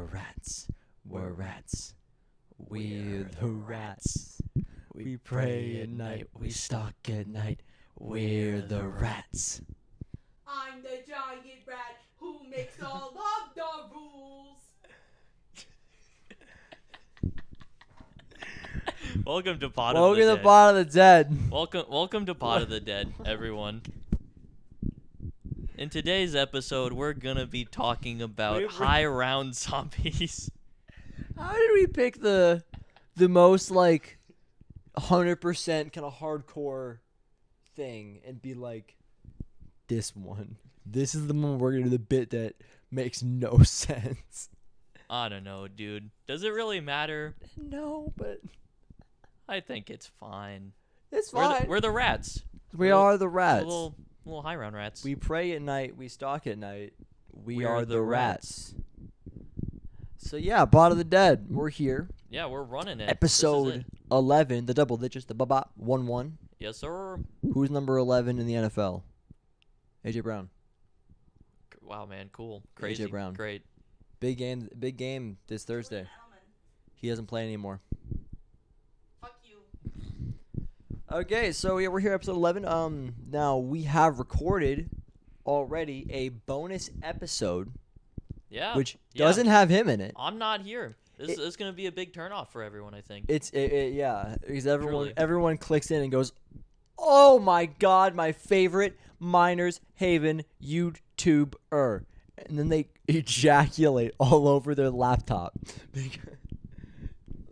rats. We're rats. We're the rats. We pray at night. We stalk at night. We're the rats. I'm the giant rat who makes all of the rules. Welcome to Pot Welcome of the to the Dead. Pot of the Dead. Welcome to Pot of the Dead, everyone. In today's episode, we're gonna be talking about high round zombies. How did we pick the most like 100% kind of hardcore thing and be like, this one? This is the one we're gonna do the bit that makes no sense. I don't know, dude. Does it really matter? No, but I think it's fine. it's fine. We're the rats. We are the rats. Little high round rats. We pray at night. We stalk at night. We We're are the the rats. So yeah, Pot of the Dead. We're here. Yeah, we're running it. This is Episode it. 11, the double digits, the 1-1. Yes, sir. Who's number 11 in the NFL? AJ Brown. Wow, man, cool, crazy, Brown. great. Big game this Thursday. He doesn't play anymore. Fuck you. Okay, so yeah, we're here episode 11. Now we have recorded already a bonus episode Yeah. which yeah. doesn't have him in it. I'm not here. This is gonna be a big turnoff for everyone, I think. Yeah, because Truly. everyone clicks in and goes, "Oh my god, my favorite Miners Haven YouTuber," and then they ejaculate all over their laptop,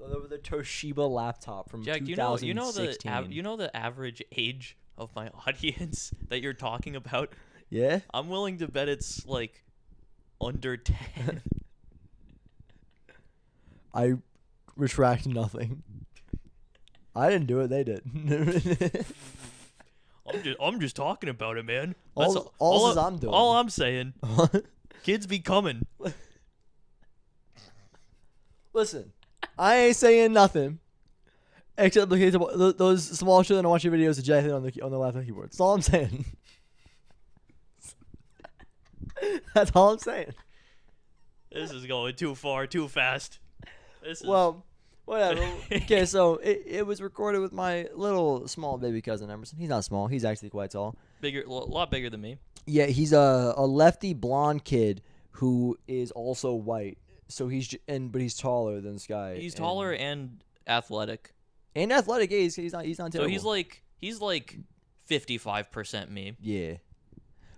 all over their Toshiba laptop from Jack, 2016. you know the average age of my audience that you're talking about? Yeah. I'm willing to bet it's like under 10. I retract nothing. I didn't do it. They did. I'm just talking about it, man. All I'm doing. All I'm saying, kids be coming. Listen, I ain't saying nothing. Except those small children watching videos ejaculating on the laptop keyboard. That's all I'm saying. That's all I'm saying. This is going too far, too fast. Well, whatever. Okay, so it was recorded with my little small baby cousin Emerson. He's not small. He's actually quite tall. a lot bigger than me. Yeah, he's a lefty blonde kid who is also white. So but he's taller than Sky. He's taller and athletic. and athletic. Yeah, he's not terrible. So he's like 55% me. Yeah.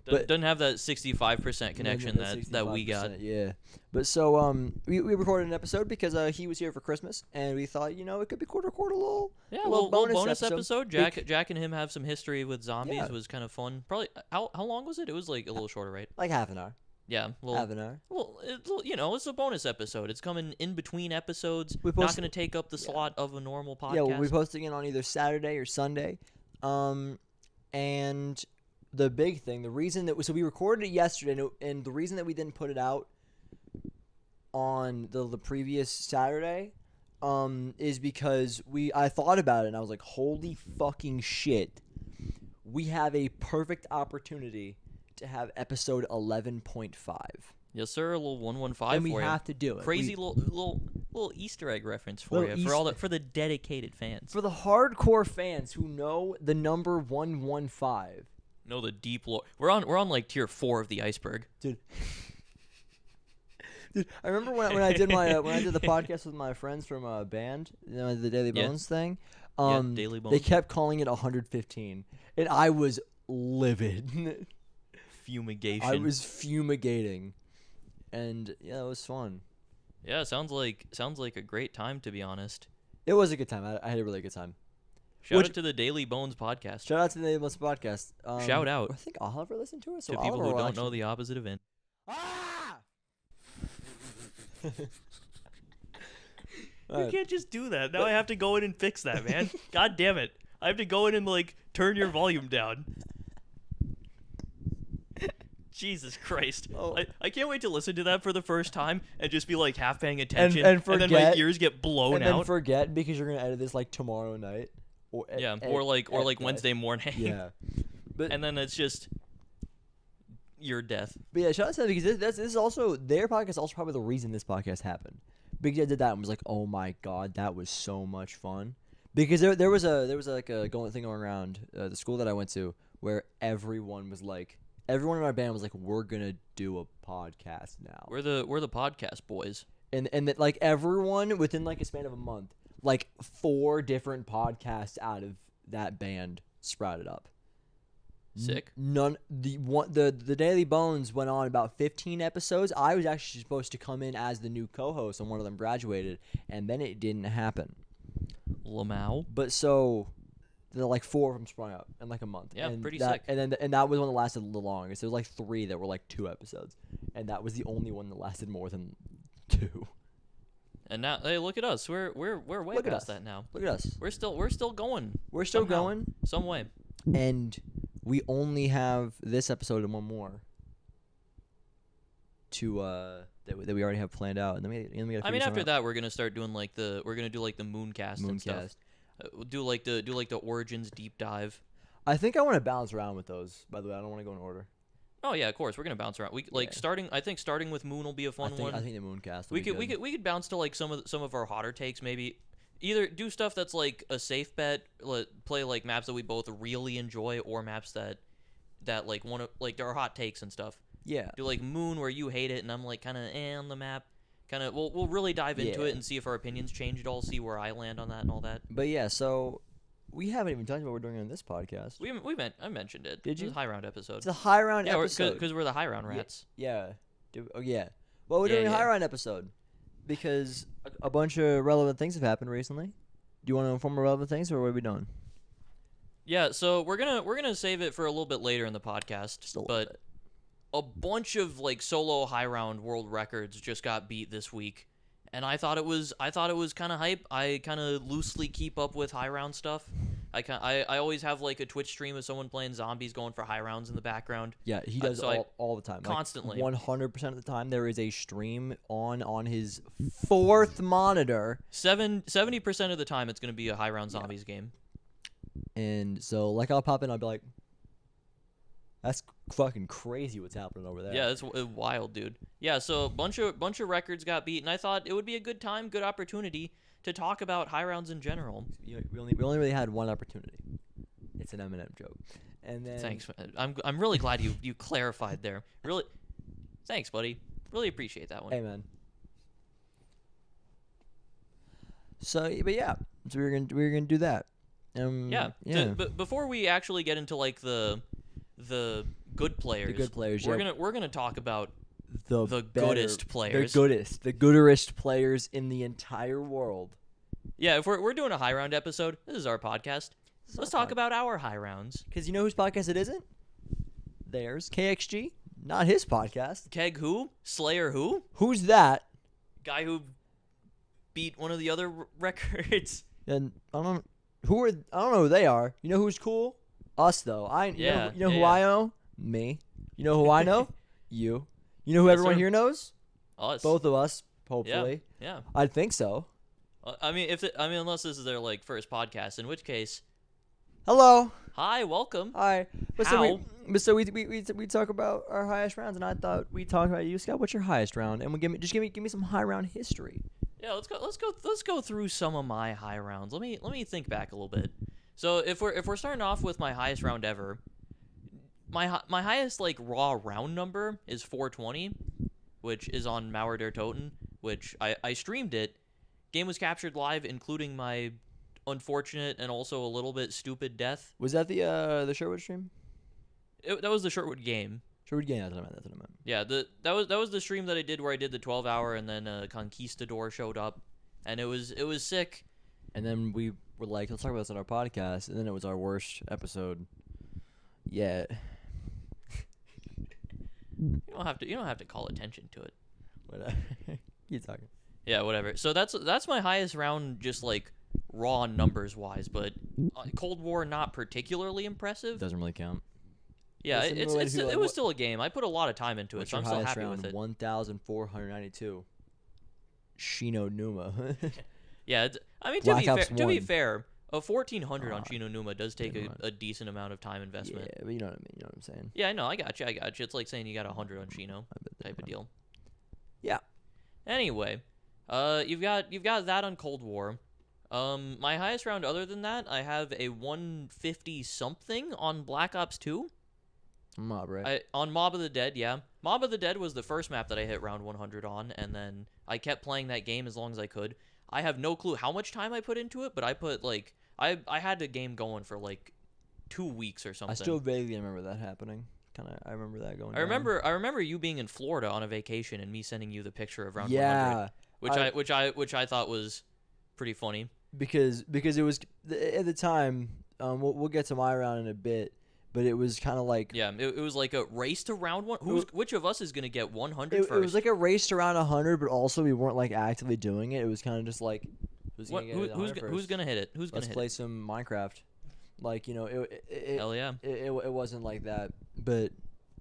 Doesn't have that 65% connection that we got. Yeah. But so we recorded an episode because he was here for Christmas and we thought it could be cool to record a little bonus episode. Jack and him have some history with zombies. Yeah. Was kind of fun. Probably how long was it? It was like a little shorter, right? like half an hour. Yeah, Half an hour. Well, it's a bonus episode. It's coming in between episodes. We Not post- going to take up the slot of a normal podcast. Yeah, we'll be posting it on either Saturday or Sunday. And the big thing, the reason that we recorded it yesterday, and the reason that we didn't put it out on the previous Saturday, is because I thought about it and I was like, holy fucking shit, we have a perfect opportunity to have episode 11.5. Yes, sir. A little 115 And we for you. have to do it. Crazy little Easter egg reference for Little you for the dedicated fans. For the hardcore fans who know the number 115. Know the deep lore. We're on like tier 4 of the iceberg. Dude, I remember when I did the podcast with my friends from a band, the Daily Yeah. Bones thing. Daily They Bones. kept calling it 115, and I was livid. Fumigation. I was fumigating, and yeah, it was fun. Yeah, sounds like a great time, to be honest. It was a good time. I had a really good time. Shout out to the Daily Bones podcast. Shout out to the Daily Bones podcast. Shout out. I think Oliver listened to it. So To people Oliver who will don't actually- know the opposite of in. Ah! You can't just do that. Now I have to go in and fix that, man. God damn it. I have to go in and like turn your volume down. Jesus Christ. Oh. I can't wait to listen to that for the first time and just be like half paying attention and then my forget- ears get blown and then out. forget because you're gonna edit this like tomorrow night. Or Or like Wednesday morning. Yeah. But And then it's just your death. But yeah, shout out to them because this is also their podcast. Is also probably the reason this podcast happened. Big J did that and was like, "Oh my god, that was so much fun." Because there was like a thing going around the school that I went to where everyone in our band was like, "We're gonna do a podcast now." We're the podcast boys. And that like everyone within like a span of a month, like 4 different podcasts out of that band sprouted up. Sick. The Daily Bones went on about 15 episodes. I was actually supposed to come in as the new co-host, and one of them graduated, and then it didn't happen. Lamau. But so, like 4 of them sprung up in like a month. Yeah, and pretty that, sick. And that was one that lasted the longest. There was like 3 that were like 2 episodes, and that was the only one that lasted more than 2. And now, hey, look at us. We're way Look at past us. that now. Look at us. We're still going. We're still somehow, going, some way. and we only have this episode and one more to that we already have planned out, and then we gotta I mean, after out. that, we're gonna start doing like the Mooncast and stuff. We'll do like the Origins deep dive. I think I want to bounce around with those. By the way, I don't want to go in order. Oh yeah, of course we're gonna bounce around. We Yeah. starting with Moon will be a fun one. I think the Mooncast. We could bounce to like some of our hotter takes maybe. Either do stuff that's like a safe bet, play like maps that we both really enjoy, or maps that like one of like there are hot takes and stuff. Yeah. Do like Moon where you hate it and I'm like kind of on the map. Kind of we'll really dive into Yeah. it and see if our opinions change at all. See where I land on that and all that. But yeah, so we haven't even talked about what we're doing on this podcast. I mentioned it. Did It's you? a high round episode. It's a high round Yeah, episode. because we're the high round rats. Yeah. Oh yeah. Well, we're Yeah, doing a yeah. high round episode because a bunch of relevant things have happened recently. Do you want to inform relevant things, or what are we doing? Yeah, so we're gonna save it for a little bit later in the podcast. Just a little but bit. a bunch of like solo high round world records just got beat this week, and I thought it was kind of hype. I kind of loosely keep up with high round stuff. I always have like a Twitch stream of someone playing zombies going for high rounds in the background. Yeah, he does so all the time. constantly. 100% of the time, there is a stream on his 4th monitor. 70% of the time, it's gonna be a high round zombies game. And so, like, I'll pop in, I'll be like, that's fucking crazy what's happening over there. Yeah, it's wild, dude. Yeah, so bunch of records got beat, and I thought it would be a good time, good opportunity to talk about high rounds in general. We only really had one opportunity. It's an Eminem joke. And then Thanks, man. I'm really glad you clarified there. Really, thanks, buddy. Really appreciate that one. Hey, man. So, but yeah, so we were gonna do that. Yeah. Yeah. But before we actually get into like the good players, The good players, we're yeah. gonna talk about the the better- goodest players. the gooderest players in the entire world. Yeah, if we're doing a high round episode, this is our podcast. Let's talk about our high rounds. Because you know whose podcast it isn't? Theirs, KXG. Not his podcast. Keg who? Slayer who? Who's that? Guy who beat one of the other records. And I don't know who they are. You know who's cool? Us though. Yeah, You know who yeah. I know? Me. You know who I know? You. You know who Yes, everyone sir. here knows? Us. Both of us, hopefully. Yeah. I'd think so. I mean, unless this is their like first podcast, in which case, Hello. hi, welcome. Hi. But How? so we talk about our highest rounds, and I thought we'd talk about you, Scott. What's your highest round? And give me some high round history. Yeah, let's go through some of my high rounds. Let me think back a little bit. So if we're starting off with my highest round ever, my highest like raw round number is 420, which is on Mauer der Toten, which I streamed it. Game was captured live, including my unfortunate and also a little bit stupid death. Was that the Sherwood stream? That was the Sherwood game. Sherwood game. That's what I meant. Yeah, that was the stream that I did where I did the 12-hour and then Conquistador showed up, and it was sick. And then we were like, let's talk about this on our podcast, and then it was our worst episode yet. You don't have to call attention to it. But keep talking. Yeah, whatever. So that's my highest round, just like raw numbers wise. But Cold War not particularly impressive. Doesn't really count. Yeah, Listen, it what- was still a game. I put a lot of time into it, What's so your I'm still highest happy round? with it. 1,492. Shino Numa. Yeah, I mean Black to Ops be 1. fair, A 1400 on Ah, Shinonuma does take never mind. a decent amount of time investment. Yeah, but you know what I mean. You know what I'm saying. Yeah, I know. I got you. It's like saying you got 100 on Shino I bet type of deal. Yeah. Anyway, you've got that on Cold War. My highest round other than that, I have a 150 something on Black Ops 2. Mob, right? On Mob of the Dead, yeah. Mob of the Dead was the first map that I hit round 100 on, and then I kept playing that game as long as I could. I have no clue how much time I put into it, but I put like I had the game going for like 2 weeks or something. I still vaguely remember that happening. I remember that going. I remember you being in Florida on a vacation and me sending you the picture of round 100, Yeah, which I thought was pretty funny. because it was at the time. We'll get to my round in a bit, but it was kind of like Yeah, it was like a race to round one. Which of us is gonna get 100 it first? was like a race to around 100, but also we weren't like actively doing it. It was kind of just like who's gonna get it who's 100 who's first? gonna hit it? Who's gonna Let's hit play it? some Minecraft. Like Hell yeah. it wasn't like that, but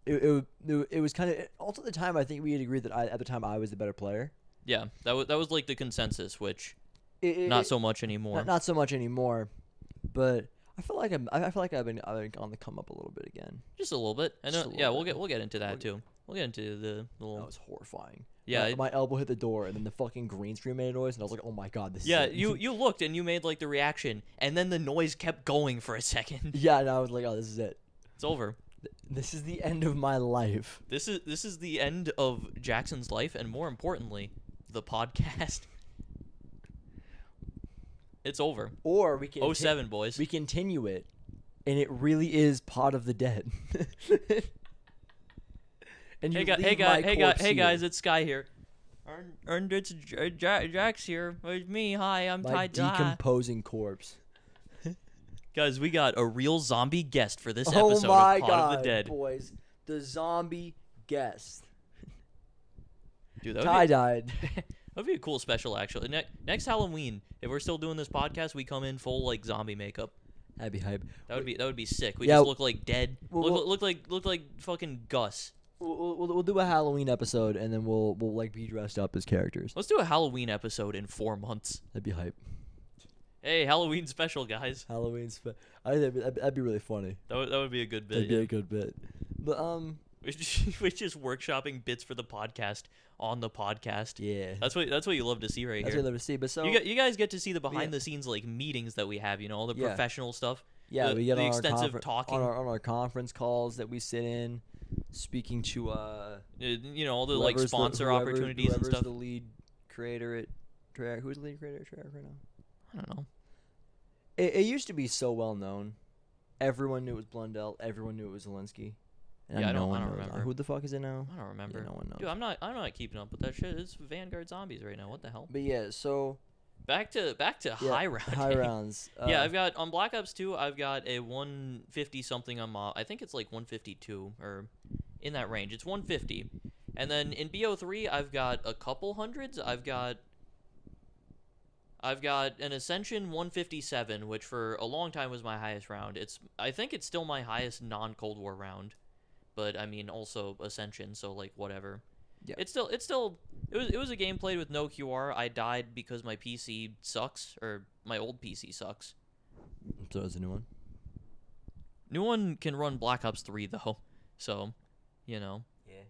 it was kind of also at the time. I think we had agreed that at the time I was the better player. Yeah, that was like the consensus, which It- not it- so much anymore. Not so much anymore, but I feel like I've been on the come up a little bit again. Just a little bit. I Just know. a Yeah, little we'll get into that We'll too. We'll get into the That little. was horrifying. Yeah, my elbow hit the door, and then the fucking green screen made a noise, and I was like, "Oh my god, this." Yeah, is it. you looked and you made like the reaction, and then the noise kept going for a second. Yeah, and I was like, "Oh, this is it. It's over. This is the end of my life." This is the end of Jackson's life, and more importantly, the podcast. It's over. Or we can 07, boys. we continue it, and it really is Pot of the Dead. And Hey, you leave my hey corpse guys, here. it's Sky here. And it's Jax here. It's me. Hi, I'm My Ty. decomposing corpse. Guys, we got a real zombie guest for this Oh episode my of Pot god, of the Dead. boys! The zombie guest. Dude, that Ty died. would be a cool special, actually. Next Halloween, if we're still doing this podcast, we come in full like zombie makeup. That'd be hype. That would be sick. We Yeah, just look like dead. we'll- Look like fucking Gus. We'll do a Halloween episode, and then we'll like be dressed up as characters. Let's do a Halloween episode in 4 months. That'd be hype. Hey, Halloween special, guys. Halloween. I think that'd be really funny. That would be a good bit. That'd be Yeah. a good bit. But We're just workshopping bits for the podcast on the podcast. yeah, That's what you love to see right that's here. what I'd love to see. But so You guys get to see the yeah. behind the scenes like meetings that we have. You know, all the Yeah. professional stuff. yeah, the- we get the on extensive our talking. on our conference calls that we sit in, speaking to You know, all the like whoever's sponsor whoever's- opportunities and whoever's stuff. the lead creator at Treyarch. Who's the lead creator at Treyarch right now? I don't know. It used to be so well known. Everyone knew it was Blundell. Everyone knew it was Zelensky. And Yeah, I no don't one knows. remember. Who the fuck is it now? I don't remember. Yeah, no one knows. Dude, I'm not keeping up with that shit. It's Vanguard Zombies right now. What the hell? But yeah, so Back to yeah, high round. high rounds. Yeah, I've got on Black Ops 2. I've got a 150 something on Mob. I think it's like 152 or in that range. It's 150, and then in BO3 I've got a couple hundreds. I've got an Ascension 157, which for a long time was my highest round. I think it's still my highest non-Cold War round, but I mean also Ascension, so like whatever. Yeah. It was a game played with no QR. I died because my PC sucks, or my old PC sucks. So it's a new one. New one can run Black Ops 3 though, so you know, Yeah.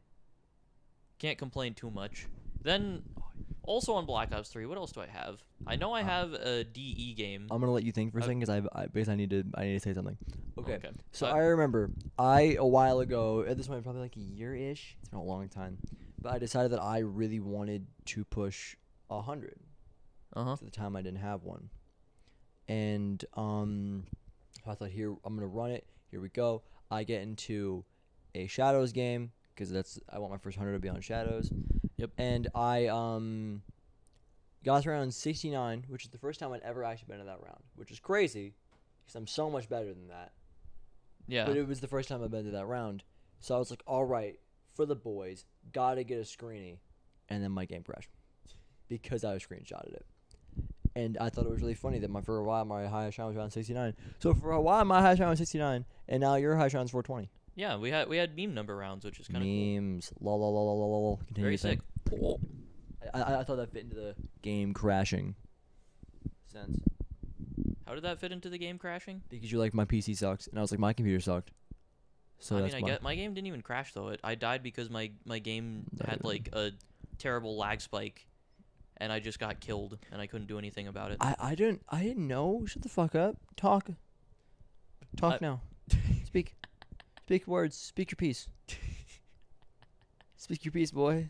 can't complain too much. Then also on Black Ops 3, what else do I have? I know I have a DE game. I'm gonna let you think for a second because because I need to say something. Okay. Okay. So I remember a while ago, at this point probably like a year-ish. It's been a long time, but I decided that I really wanted to push 100. Uh-huh. At the time I didn't have one, and I thought here I'm gonna run it. Here we go. I get into a Shadows game because I want my first 100 to be on Shadows. Yep. And I got around 69, which is the first time I'd ever actually been in that round, which is crazy because I'm so much better than that. Yeah. But it was the first time I've been to that round, so I was like, all right, for the boys, gotta get a screeny, and then my game crashed because I screenshotted it. And I thought it was really funny that for a while my highest round was around 69. So for a while my highest round was 69, and now your highest round is 420. Yeah, we had meme number rounds, which is kind of cool. Memes. Lol, lol, lol, lol, lol, lol. Continue Very your thing. sick. I thought that fit into the game crashing sense. How did that fit into the game crashing? Because you're like, my PC sucks, and I was like, my computer sucked. So I that's mean, why. my game didn't even crash though. I died because my game No, had you like a terrible lag spike, and I just got killed, and I couldn't do anything about it. I didn't know. Shut the fuck up. Talk I- now. Speak words. Speak your piece. Speak your piece, boy.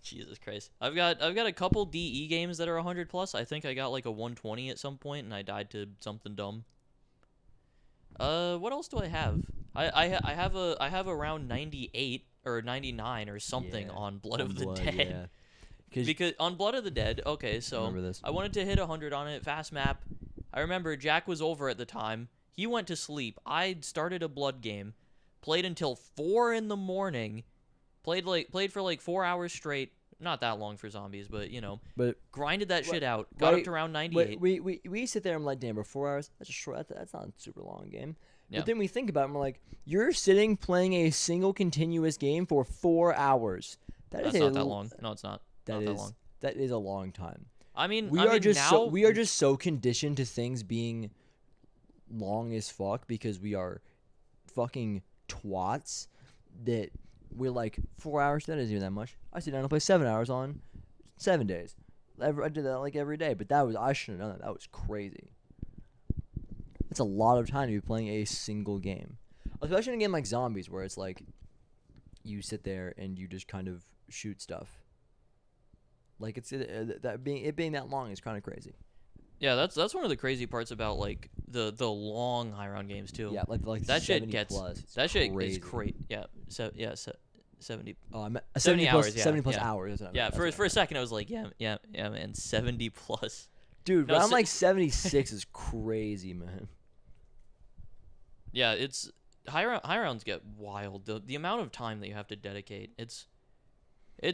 Jesus Christ. I've got a couple DE games that are 100 plus. I think I got like a 120 at some point, and I died to something dumb. What else do I have? I have around 98 or 99 or something Yeah, on Blood of the Blood, Dead. yeah. 'Cause Because on Blood of the Dead, okay, so remember this. I wanted to hit 100 on it, fast map. I remember Jack was over at the time. He went to sleep. I started a Blood game, played until 4 in the morning, played for like 4 hours straight. Not that long for zombies, but you know, But grinded that shit out. right- Got up to around 98. we sit there and I'm like, damn, bro, 4 hours. That's a short. That's not a super long game. Yeah. But then we think about it and we're like, you're sitting playing a single continuous game for 4 hours. That's not that long. No, it's not. That Not is that long. that is a long time. I mean, We are now, just so conditioned to things being long as fuck because we are fucking twats that we're like 4 hours. That isn't even that much. I sit down and play 7 hours on 7 days. I did that like every day, but I shouldn't have done that. That was crazy. That's a lot of time to be playing a single game, especially in a game like Zombies, where it's like you sit there and you just kind of shoot stuff. Like that being that long is kind of crazy. yeah, that's one of the crazy parts about like the long high round games too. Yeah, like that shit 70 gets plus. It's that shit crazy. is great. Yeah, 70. Oh, I meant 70 70 plus, hours, yeah, 70 plus yeah. hours. That's what I Yeah, meant, for that's for what a second I was like, yeah, man, 70 plus. dude, no, round se- like 76 is crazy, man. Yeah, it's high rounds get wild. The amount of time that you have to dedicate, it's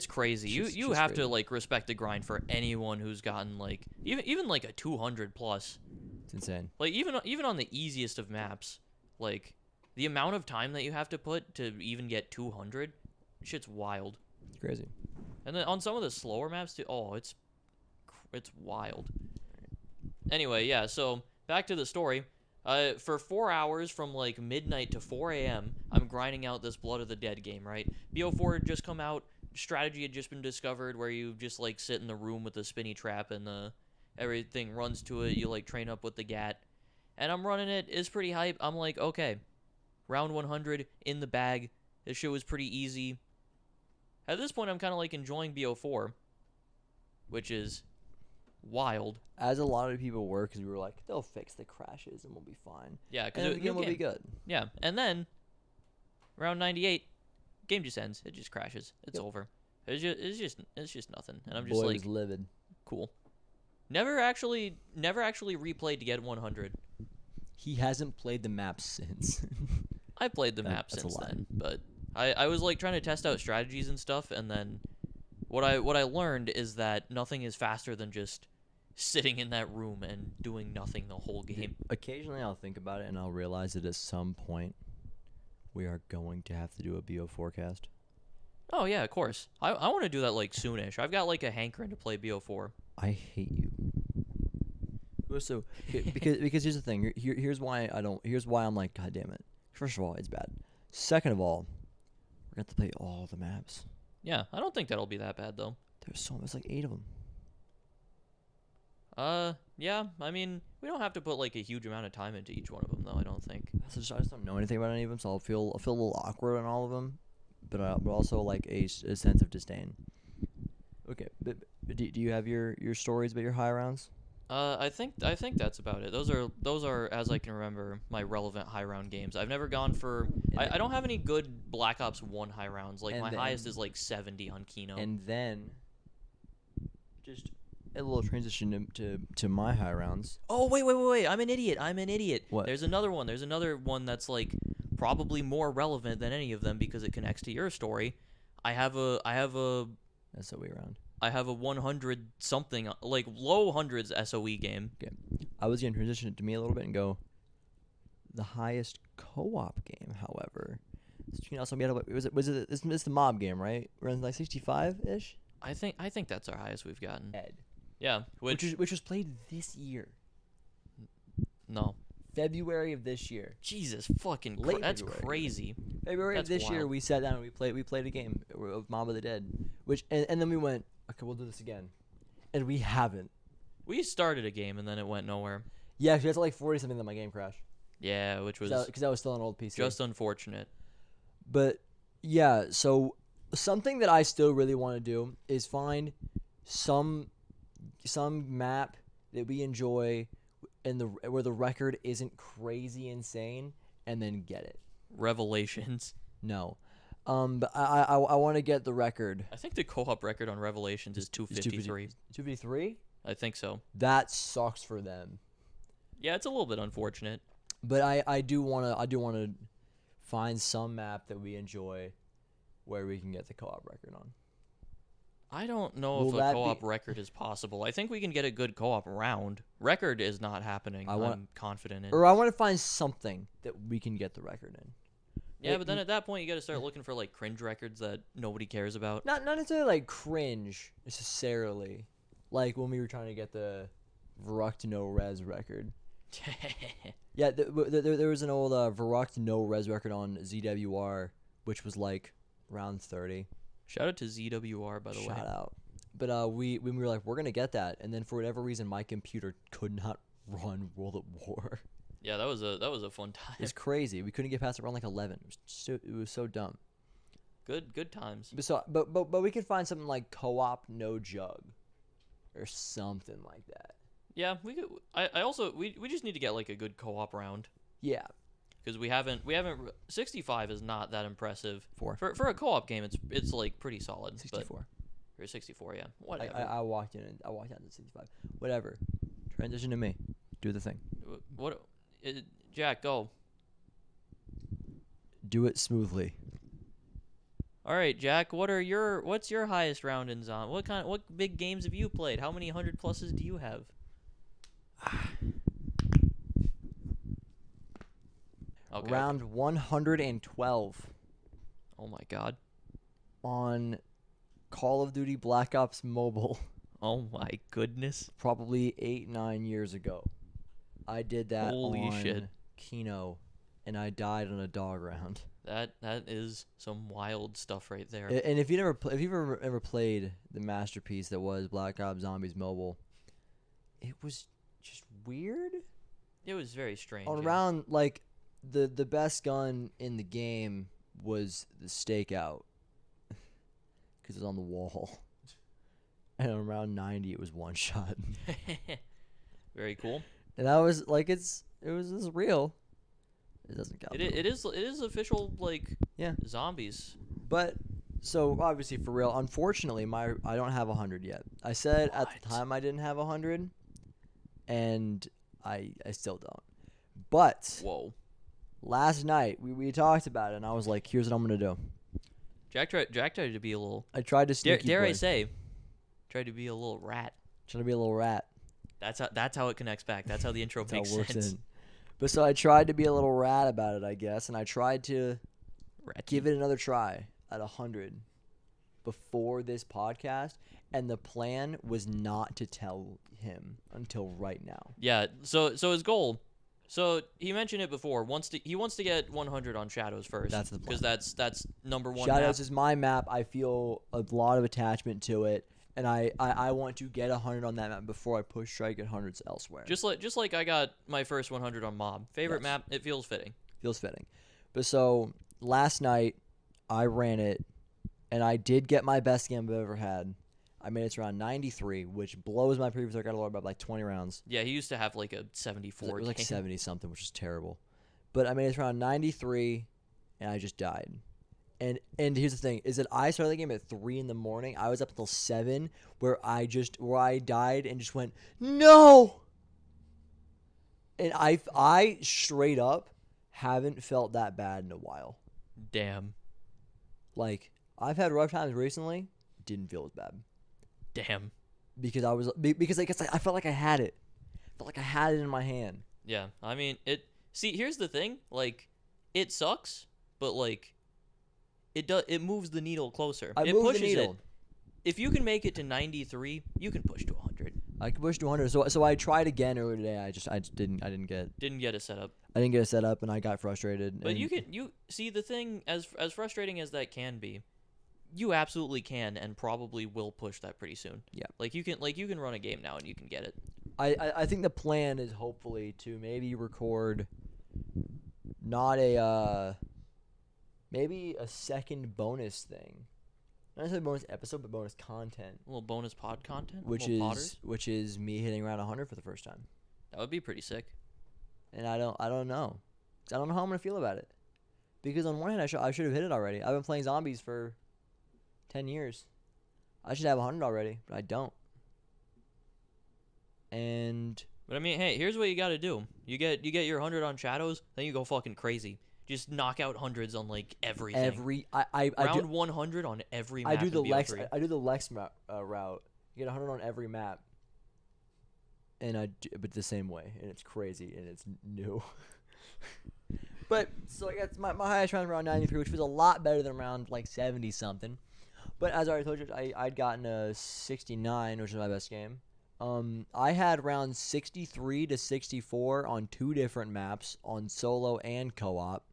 crazy. It's You just have crazy. to like respect the grind for anyone who's gotten like even like a 200 plus. It's insane. Like even on the easiest of maps, like the amount of time that you have to put to even get 200, shit's wild. It's crazy. And then on some of the slower maps too, oh, it's wild. Anyway, yeah, so back to the story. For 4 hours from like midnight to 4 a.m., I'm grinding out this Blood of the Dead game, right? BO4 had just come out, strategy had just been discovered where you just like sit in the room with the spinny trap and everything runs to it, you like train up with the GAT. And I'm running it, it's pretty hype. I'm like, okay, round 100 in the bag. This shit was pretty easy. At this point, I'm kind of like enjoying BO4, which is wild. As a lot of people were, because we were like, they'll fix the crashes and we'll be fine. Yeah, And because the game will be good. Yeah, and then round 98, game just ends. It just crashes. It's Yep. over. It's just nothing. And I'm Boy just was like, livid. cool. Never actually replayed to get 100. He hasn't played the map since. I played the That- map that's a since lie. then, but I was like trying to test out strategies and stuff, and then what I learned is that nothing is faster than just sitting in that room and doing nothing the whole game. Occasionally I'll think about it and I'll realize that at some point we are going to have to do a BO forecast. Oh yeah, of course. I want to do that like soonish. I've got like a hankering to play BO4. I hate you. So because here's the thing. Here's why I don't. Here's why I'm like, God damn it. First of all, it's bad. Second of all, we're gonna have to play all the maps. Yeah, I don't think that'll be that bad though. There's like 8 of them. Yeah. I mean, we don't have to put like a huge amount of time into each one of them though. I don't think. So I just don't know anything about any of them, so I'll feel a little awkward on all of them, but also like a sense of disdain. Okay, but do you have your stories about your high rounds? I think that's about it. Those are as I can remember my relevant high round games. I've never gone for. I don't have any good Black Ops 1 high rounds. Like And my then- highest is like 70 on Kino. And then, just a little transition to my high rounds. Oh wait! I'm an idiot. What? There's another one that's like probably more relevant than any of them because it connects to your story. I have a That's the way around. 100 something like low hundreds SOE game. I was gonna transition it to me a little bit and go. The highest co-op game, however, you know, so we had it's the mob game, right? We're in like 65 ish. I think that's our highest we've gotten. Ed, Yeah, which which was played this year. No. February of this year. Jesus fucking Late that's February. crazy. February That's of this year, wild. we sat down and we played a game of Mob of the Dead, and then we went, okay, we'll do this again, and we haven't. We started a game and then it went nowhere. Yeah, because that's like 40 something that my game crashed. Yeah, which was Because that was still an old PC. just unfortunate. But yeah, so something that I still really want to do is find some map that we enjoy where the record isn't crazy insane, and then get it. Revelations. No, but I want to get the record. I think the co-op record on Revelations is 253. 253. I think so. That sucks for them. Yeah, it's a little bit unfortunate. But I do wanna find some map that we enjoy where we can get the co-op record on. I don't know Will if a that co-op be- record is possible. I think we can get a good co-op round. Record is not happening. I'm confident in. Or I want to find something that we can get the record in. Yeah, but then at that point you got to start looking for like cringe records that nobody cares about. Not necessarily like cringe necessarily, like when we were trying to get the Verruct No Res record. Yeah, there was an old Verruct No Res record on ZWR, which was like around 30. Shout out to ZWR by the way. Shout out. But we were like, we're gonna get that, and then for whatever reason, my computer could not run World at War. Yeah, that was a fun time. It's crazy. We couldn't get past around like 11. It was so dumb. Good times. But we could find something like co-op no jug, or something like that. Yeah, we could. I also we just need to get like a good co-op round Yeah. because we haven't 65 is not that impressive. 4. For a co-op game, it's like pretty solid. 64. Or 64, yeah. Whatever. I walked in and I walked out to 65. Whatever. Transition to me. Do the thing. Jack, go. Do it smoothly. All right, Jack. What's your highest round in Zom? What big games have you played? How many 100 pluses do you have? Okay. Round 112 Oh my God. on Call of Duty Black Ops Mobile, Oh my goodness. probably 8-9 years ago. I did that Holy on shit. Kino, and I died on a dog round. That is some wild stuff right there. And if you've ever played the masterpiece that was Black Ops Zombies Mobile, it was just weird. It was very strange. On yeah. round like the best gun in the game was the stakeout because it was on the wall, and on round 90 it was one shot, Very cool. and that was like it was real. It doesn't count. It is official like Yeah. zombies. But so obviously for real, unfortunately, I don't have 100 yet. I said at the What? time I didn't have 100, and I still don't. But Whoa. last night we talked about it, and I was like, here's what I'm gonna do. Jack tried to be a little. I tried to sneaky Dare I play. say? Tried to be a little rat. Trying to be a little rat. That's how it connects back. That's how the intro That's how makes it works sense. in. But so I tried to be a little rat about it, I guess, and I tried to Rat. give it another try at 100 before this podcast, and the plan was not to tell him until right now. Yeah. So his goal. So he mentioned it before. He wants to get 100 on Shadows first. That's the plan. Because that's number one. Shadows map. is my map. I feel a lot of attachment to it, and I want to get 100 on that map before I push try to get hundreds elsewhere. Just like I got my first 100 on Mob. Favorite Yes. map. It feels fitting. Feels fitting. But so last night I ran it, and I did get my best game I've ever had. I made it to around 93, which blows my previous record by like 20 rounds. Yeah, he used to have like a It 74. was like game. 70 something, which is terrible. But I made it to around 93, and I just died. And here's the thing: is that I started the game at 3 in the morning. I was up until 7, where I died and just went no. And I straight up haven't felt that bad in a while. Damn. Like I've had rough times recently, didn't feel as bad Damn. because I guess I felt like I had it. Felt like I had it in my hand. Yeah. I mean, it. See, here's the thing. Like, it sucks, but like, it moves the needle closer. I it moved pushes the needle. it. If you can make it to 93, you can push to 100. I could push to 100. So I tried again earlier today. I just didn't get Didn't get it set up. it set up, and I got frustrated. But and you see the thing, as frustrating as that can be, you absolutely can and probably will push that pretty soon. Yeah. Like you can run a game now and you can get it. I think the plan is hopefully to maybe record not a maybe a second bonus thing. Not necessarily bonus episode, but bonus content. A little bonus pod content. Which little is podders. which is me hitting around 100 for the first time. That would be pretty sick. And I don't know. 'Cause I don't know how I'm gonna feel about it. Because on one hand, I should have hit it already. I've been playing zombies for 10 years. I should have 100 already, but I don't. And But I mean, hey, here's what you got to do. You get your 100 on shadows, then you go fucking crazy. Just knock out hundreds on like everything. I Round do, 100 on every map. I do the in Lex BO3. I do the Lex route. You get 100 on every map. And but the same way, and it's crazy and it's new. But so I guess my highest round was around 93, which was a lot better than around like 70 something. But as I already told you, I'd gotten a 69, which is my best game. I had round 63 to 64 on 2 different maps on solo and co-op,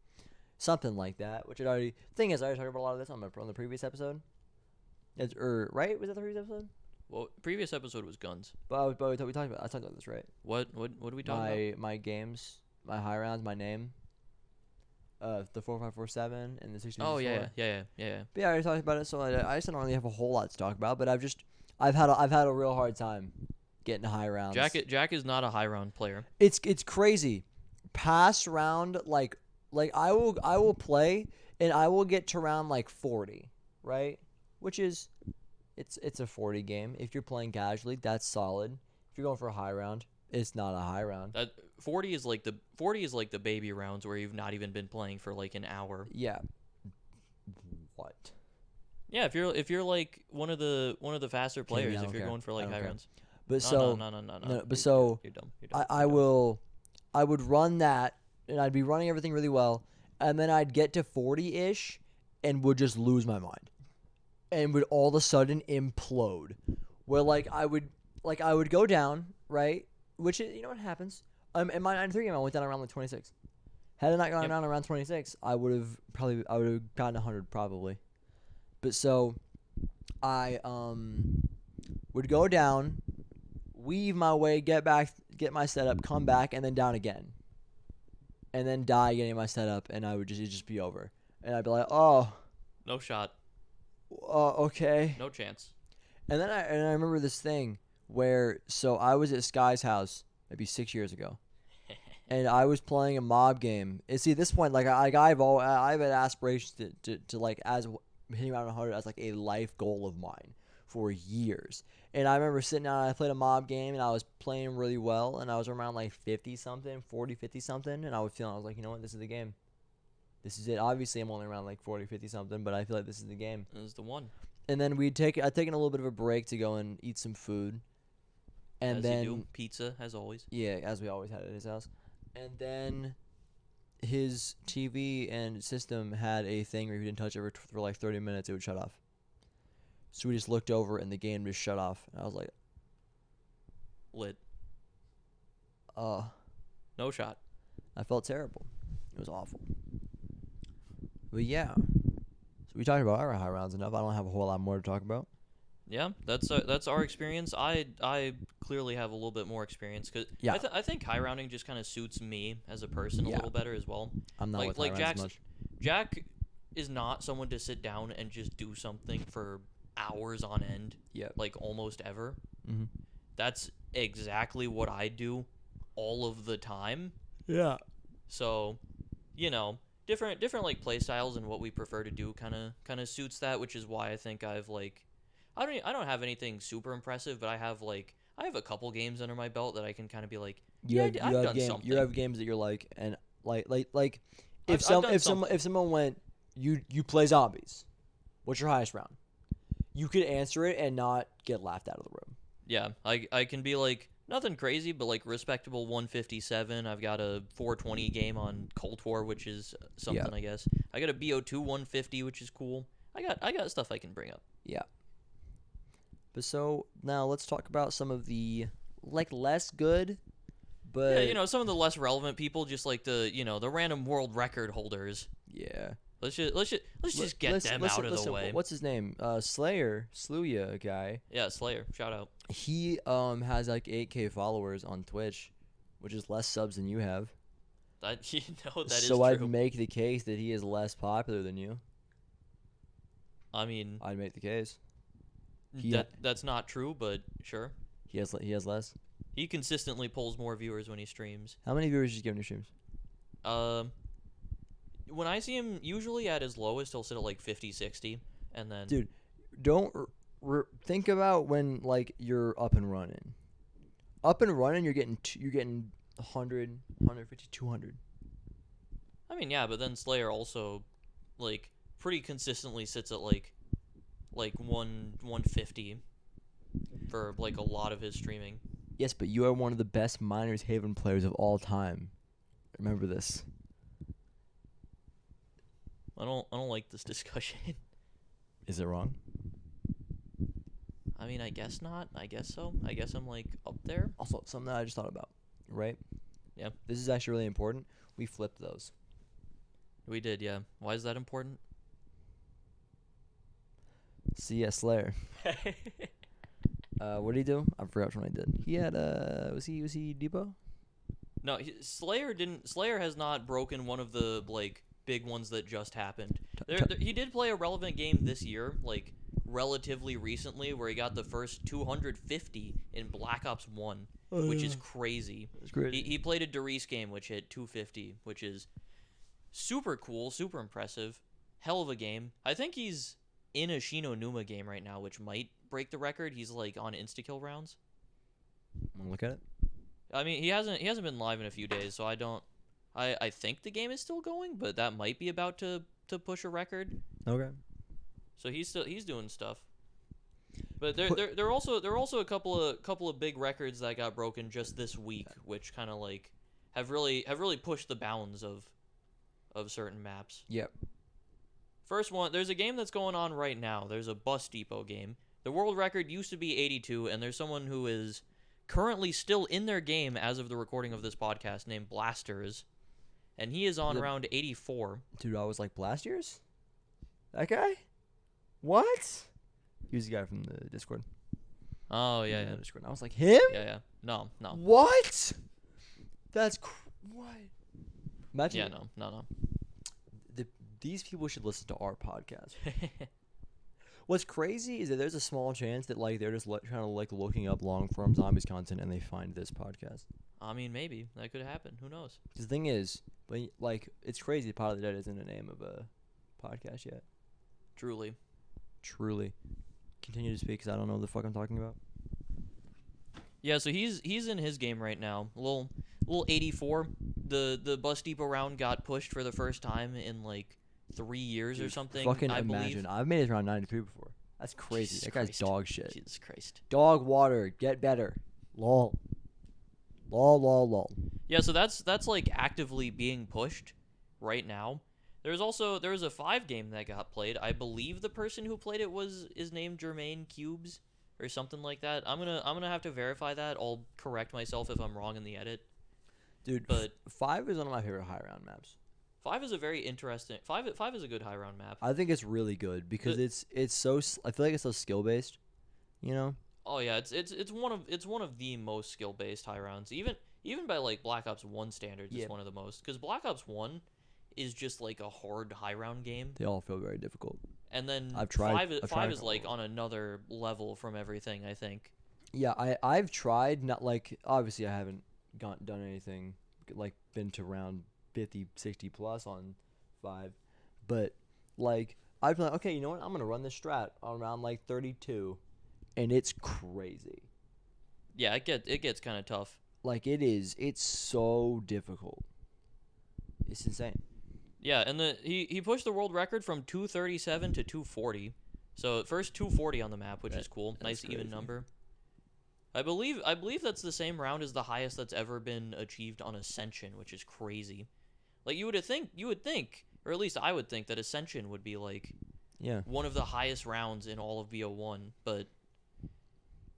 something like that. Which I already thing is I already talked about a lot of this on the previous episode. Right? Was that the previous episode? Well, previous episode was guns. But we talked about. I talked about this, right? What did we talk about? My games, my high rounds, my name. The 4547 and the 60. Oh yeah. But yeah, I already talked about it, so I just don't really have a whole lot to talk about. But I've had a real hard time getting high rounds. Jack is not a high round player. It's crazy. Past round like I will play and I will get to round like 40, right? Which is it's a 40 game. If you're playing casually, that's solid. If you're going for a high round, it's not a high round. 40 is like the baby rounds where you've not even been playing for like an hour. Yeah. What? Yeah, if you're like one of the faster Okay, players, I if don't you're care. going for I like don't high care. rounds. But No. but so You're dumb. I would run that and I'd be running everything really well, and then I'd get to 40-ish and would just lose my mind. And would all of a sudden implode. Where I would go down, right? Which is, you know what happens? In my 93 game I went down around like 26. Had I not gone down around 26, I would have gotten 100 probably. But so I would go down, weave my way, get my setup, come back, and then down again. And then die getting my setup, and it'd just be over. And I'd be like, oh, No shot. okay. No chance. And then I remember this thing where, so I was at Sky's house maybe 6 years ago, and I was playing a mob game. And see, at this point, like I've had aspirations to like as hitting around 100 as like a life goal of mine for years. And I remember sitting down and I played a mob game and I was playing really well, and I was around like 50 something, 50 something, and I was like, you know what, this is the game. This is it. Obviously, I'm only around like 40, 50 something, but I feel like this is the game. This is the one. And then I'd taken a little bit of a break to go and eat some food. And As then you do. Pizza, as always. yeah, as we always had at his house. And then his TV and system had a thing where if you didn't touch it for like 30 minutes, it would shut off. So we just looked over and the game just shut off. And I was like, Lit. no shot. I felt terrible. It was awful. But yeah. So we talked about our high rounds enough. I don't have a whole lot more to talk about. Yeah, that's our experience. I clearly have a little bit more experience because Yeah. I think high rounding just kind of suits me as a person a Yeah. little better as well. I'm not with Like high rounds as much. Jack is not someone to sit down and just do something for hours on end. Yep. Like almost ever. Mm-hmm. That's exactly what I do all of the time. Yeah. So, different like play styles and what we prefer to do kind of suits that, which is why I think I've like I don't have anything super impressive, but I have a couple games under my belt that I can kind of be like, I've done something. You have games that you're like, and like I've done something. if someone went, you play zombies, what's your highest round? You could answer it and not get laughed out of the room. Yeah, I can be like nothing crazy, but like respectable 157. I've got a 420 game on Cold War, which is something, Yeah. I guess. I got a BO2 150, which is cool. I got stuff I can bring up. Yeah. But so now let's talk about some of the less good, but Yeah, some of the less relevant people, just like the random world record holders. yeah. Let's just get them out of the way. What's his name? Sluya guy. Yeah, Slayer, shout out. He has like 8K followers on Twitch, which is less subs than you have. That is so true. I'd make the case that he is less popular than you. I mean, I'd make the case. He- that's not true, but sure. He has less. He consistently pulls more viewers when he streams. How many viewers did you give him your streams? When I see him, usually at his lowest, he'll sit at like 50, 60, and then. Dude, don't think about when like you're up and running. Up and running, you're getting 100, 150, 200. I mean, yeah, but then Slayer also, like, pretty consistently sits at like 150 for like a lot of his streaming. Yes, but you are one of the best Miners Haven players of all time. Remember this. I don't like this discussion. Is it wrong? I mean, I guess not. I guess so. I guess I'm like up there. Also, something that I just thought about, right? Yeah. This is actually really important. We flipped those. We did, yeah. Why is that important? CS Slayer. What did he do? I forgot which one I did. He had was he Depot? No, Slayer has not broken one of the like big ones that just happened. He did play a relevant game this year, like relatively recently, where he got the first 250 in Black Ops 1, which is crazy. It's great. He played a Darius game, which hit 250, which is super cool, super impressive. Hell of a game. I think he's in a Shino Numa game right now, which might break the record. He's like on insta-kill rounds. Wanna look at it? I mean, he hasn't been live in a few days, so I think the game is still going, but that might be about to push a record. Okay. So he's doing stuff. But there are also a couple of big records that got broken just this week, which kind of like have really pushed the bounds of certain maps. Yep. First one, there's a game that's going on right now. There's a Bus Depot game. The world record used to be 82, and there's someone who is currently still in their game as of the recording of this podcast named Blasters, and he is on round 84. Dude, I was like, Blast Years? That guy? What? He was the guy from the Discord. Oh, yeah, yeah. Discord. I was like, him? Yeah. No. What? That's what? Imagine. Yeah, no. These people should listen to our podcast. What's crazy is that there's a small chance that like they're just trying to like looking up long form zombies content and they find this podcast. I mean, maybe that could happen. Who knows? The thing is, like it's crazy. Pot of the Dead isn't the name of a podcast yet. Truly. Continue to speak because I don't know what the fuck I'm talking about. Yeah, so he's in his game right now. A little 84. The Bus Depot round got pushed for the first time in like 3 years or something. Fucking I imagine. believe. I've made it around 93 before. That's crazy. Jesus that guy's Christ. dog shit. Jesus Christ. Dog water. Get better. Lol. Yeah, so that's like actively being pushed right now. There was a 5 game that got played. I believe the person who played it is named Jermaine Cubes or something like that. I'm gonna have to verify that. I'll correct myself if I'm wrong in the edit. Dude, But 5 is one of my favorite high round maps. 5 is a very interesting. 5 is a good high round map. I think it's really good because it's so I feel like it's so skill based, you know? Oh yeah, it's one of the most skill based high rounds. Even by like Black Ops 1 standards, it's one of the most, because Black Ops 1 is just like a hard high round game. They all feel very difficult. And then I've tried 5 is like on another level from everything, I think. Yeah, I've tried, not like obviously I haven't done anything like been to round 50, 60 plus on 5, but like I've been like, okay, you know what? I'm going to run this strat on round like 32 and it's crazy. Yeah, it gets kind of tough. Like it's so difficult. It's insane. Yeah, and he pushed the world record from 237 to 240. So first 240 on the map, which is cool. Nice crazy. even number. I believe that's the same round as the highest that's ever been achieved on Ascension, which is crazy. Like you would think, or at least I would think, that Ascension would be like Yeah. one of the highest rounds in all of BO1, but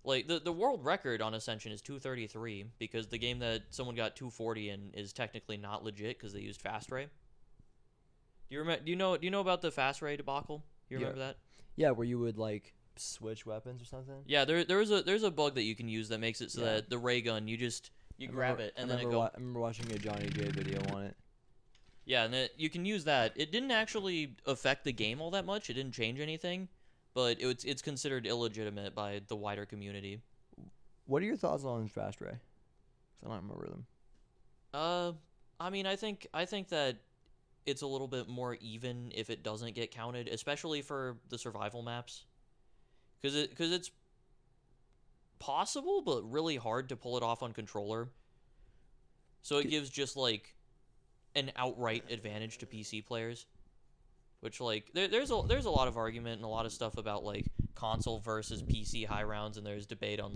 Like the world record on Ascension is 233 because the game that someone got 240 in is technically not legit because they used Fast Ray. Do you remember? Do you know about the Fast Ray debacle? You remember that? Yeah, where you would like switch weapons or something. Yeah, there's a bug that you can use that makes it so Yeah. that the ray gun you grab it and then it goes. I remember watching a Johnny J video on it. Yeah, and you can use that. It didn't actually affect the game all that much. It didn't change anything, but it's considered illegitimate by the wider community. What are your thoughts on Fast Ray? 'Cause I don't remember them. I mean, I think that it's a little bit more even if it doesn't get counted, especially for the survival maps, because it's possible but really hard to pull it off on controller. So it gives just like an outright advantage to PC players, which like there's a lot of argument and a lot of stuff about like console versus PC high rounds, and there's debate on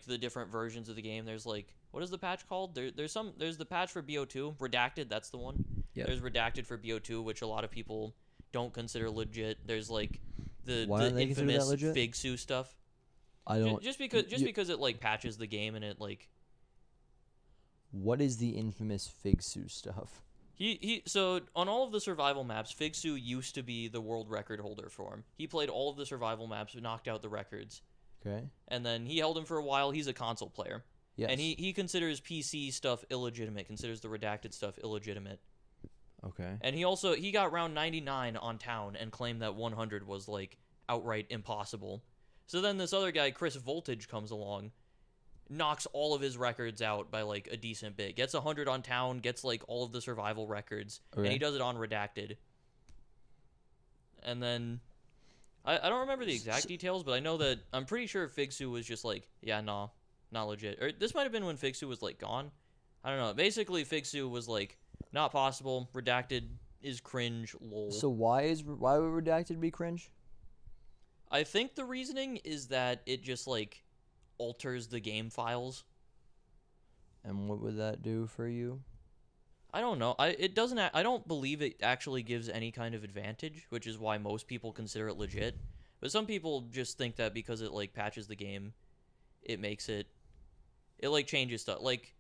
the different versions of the game. There's like, what is the patch called? There's the patch for BO2, Redacted, that's the one. Yeah. There's Redacted for BO2, which a lot of people don't consider legit. There's like the Why don't they consider that infamous legit? Fig Sue stuff. I don't. Just because it like patches the game and it like What is the infamous Fig Sue stuff? so on all of the survival maps, Fig Sue used to be the world record holder for him. He played all of the survival maps, knocked out the records. Okay. And then he held him for a while. He's a console player. Yes. And he considers PC stuff illegitimate, considers the redacted stuff illegitimate. Okay. And he got round 99 on town and claimed that 100 was like outright impossible. So then this other guy, Chris Voltage, comes along, knocks all of his records out by like a decent bit, gets 100 on town, gets like all of the survival records, and Okay. he does it on redacted. And then I don't remember the exact details, but I know that I'm pretty sure Fig Sue was just like, yeah, nah, not legit. Or this might have been when Fig Sue was like gone. I don't know. Basically, Fig Sue was like, not possible. Redacted is cringe. Lol. So why would Redacted be cringe? I think the reasoning is that it just like alters the game files. And what would that do for you? I don't know. It doesn't. I don't believe it actually gives any kind of advantage, which is why most people consider it legit. But some people just think that because it like patches the game, it makes it like changes stuff. Like,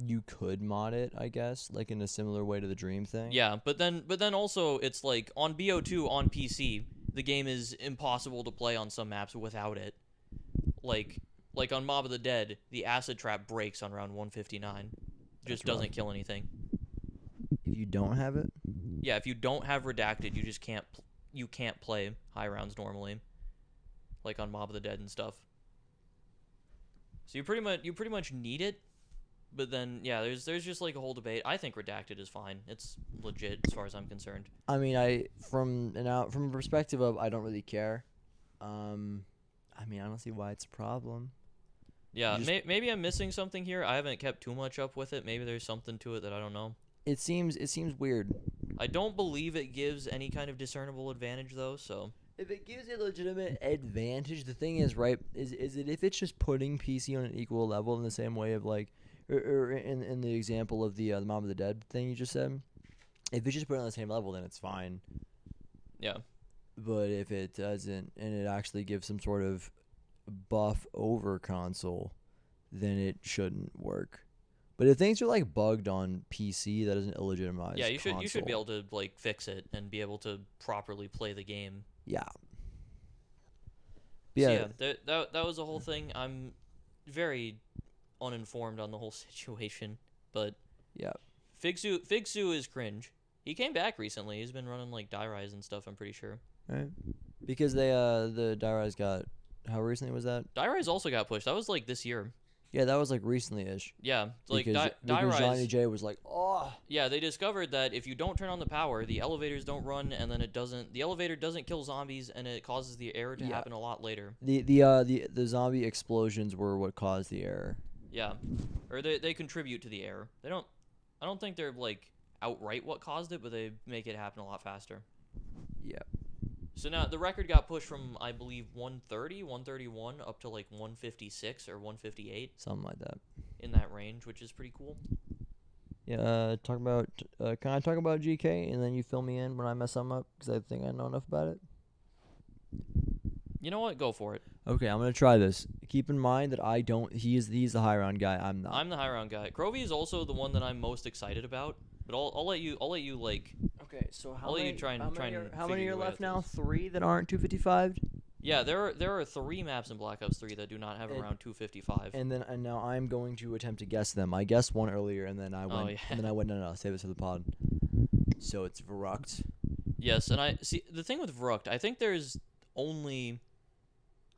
You could mod it, I guess, like in a similar way to the Dream thing. yeah, but then also it's like on BO2 on PC, the game is impossible to play on some maps without it. Like on Mob of the Dead, the acid trap breaks on round 159. Just That's doesn't rough. kill anything. If you don't have it, Yeah, if you don't have redacted, you just can't play high rounds normally, like on Mob of the Dead and stuff. So you pretty much need it, but then yeah, there's just like a whole debate. I think redacted is fine. It's legit as far as I'm concerned. I mean, from a perspective of I don't really care. I mean, I don't see why it's a problem. Yeah, You just- maybe I'm missing something here. I haven't kept too much up with it. Maybe there's something to it that I don't know. It seems weird. I don't believe it gives any kind of discernible advantage though. So If it gives a legitimate advantage, the thing is, right, is it if it's just putting PC on an equal level in the same way of like, or in the example of the Mom of the Dead thing you just said, if it's just put on the same level, then it's fine. yeah. But if it doesn't, and it actually gives some sort of buff over console, then it shouldn't work. But if things are like bugged on PC, that doesn't illegitimize. Yeah, you should be console. able to like fix it and be able to properly play the game. Yeah. So, Yeah. that was the whole thing. I'm very uninformed on the whole situation, but Yeah. Fig Sue is cringe. He came back recently. He's been running like Die Rise and stuff, I'm pretty sure. Right. Because the Die Rise got, how recently was that? Die Rise also got pushed. That was like this year. Yeah, that was like recently-ish. Yeah, like Because Die Rise. Johnny J was like, oh. Yeah, they discovered that if you don't turn on the power, the elevators don't run, and then the elevator doesn't kill zombies, and it causes the error to Yeah. happen a lot later. The zombie explosions were what caused the error. Yeah, or they contribute to the error. I don't think they're like outright what caused it, but they make it happen a lot faster. Yeah. So now the record got pushed from I believe 130, 131 up to like 156 or 158 Something like that. in that range, which is pretty cool. Yeah, can I talk about GK and then you fill me in when I mess something up because I think I know enough about it? You know what? Go for it. Okay, I'm gonna try this. Keep in mind that I don't. He's the high round guy. I'm not. I'm the high round guy. Crovey is also the one that I'm most excited about. But I'll let you like. Okay, so I'll let you try and how many figure are your way left out now? this. 3 that aren't 255. Yeah, there are 3 maps in Black Ops 3 that do not have And- around 255. And now I'm going to attempt to guess them. I guessed one earlier, and then I went. yeah. And then I went. No, I'll save this for the pod. So it's Verrucht. Yes, and I see the thing with Vrooked, I think there's only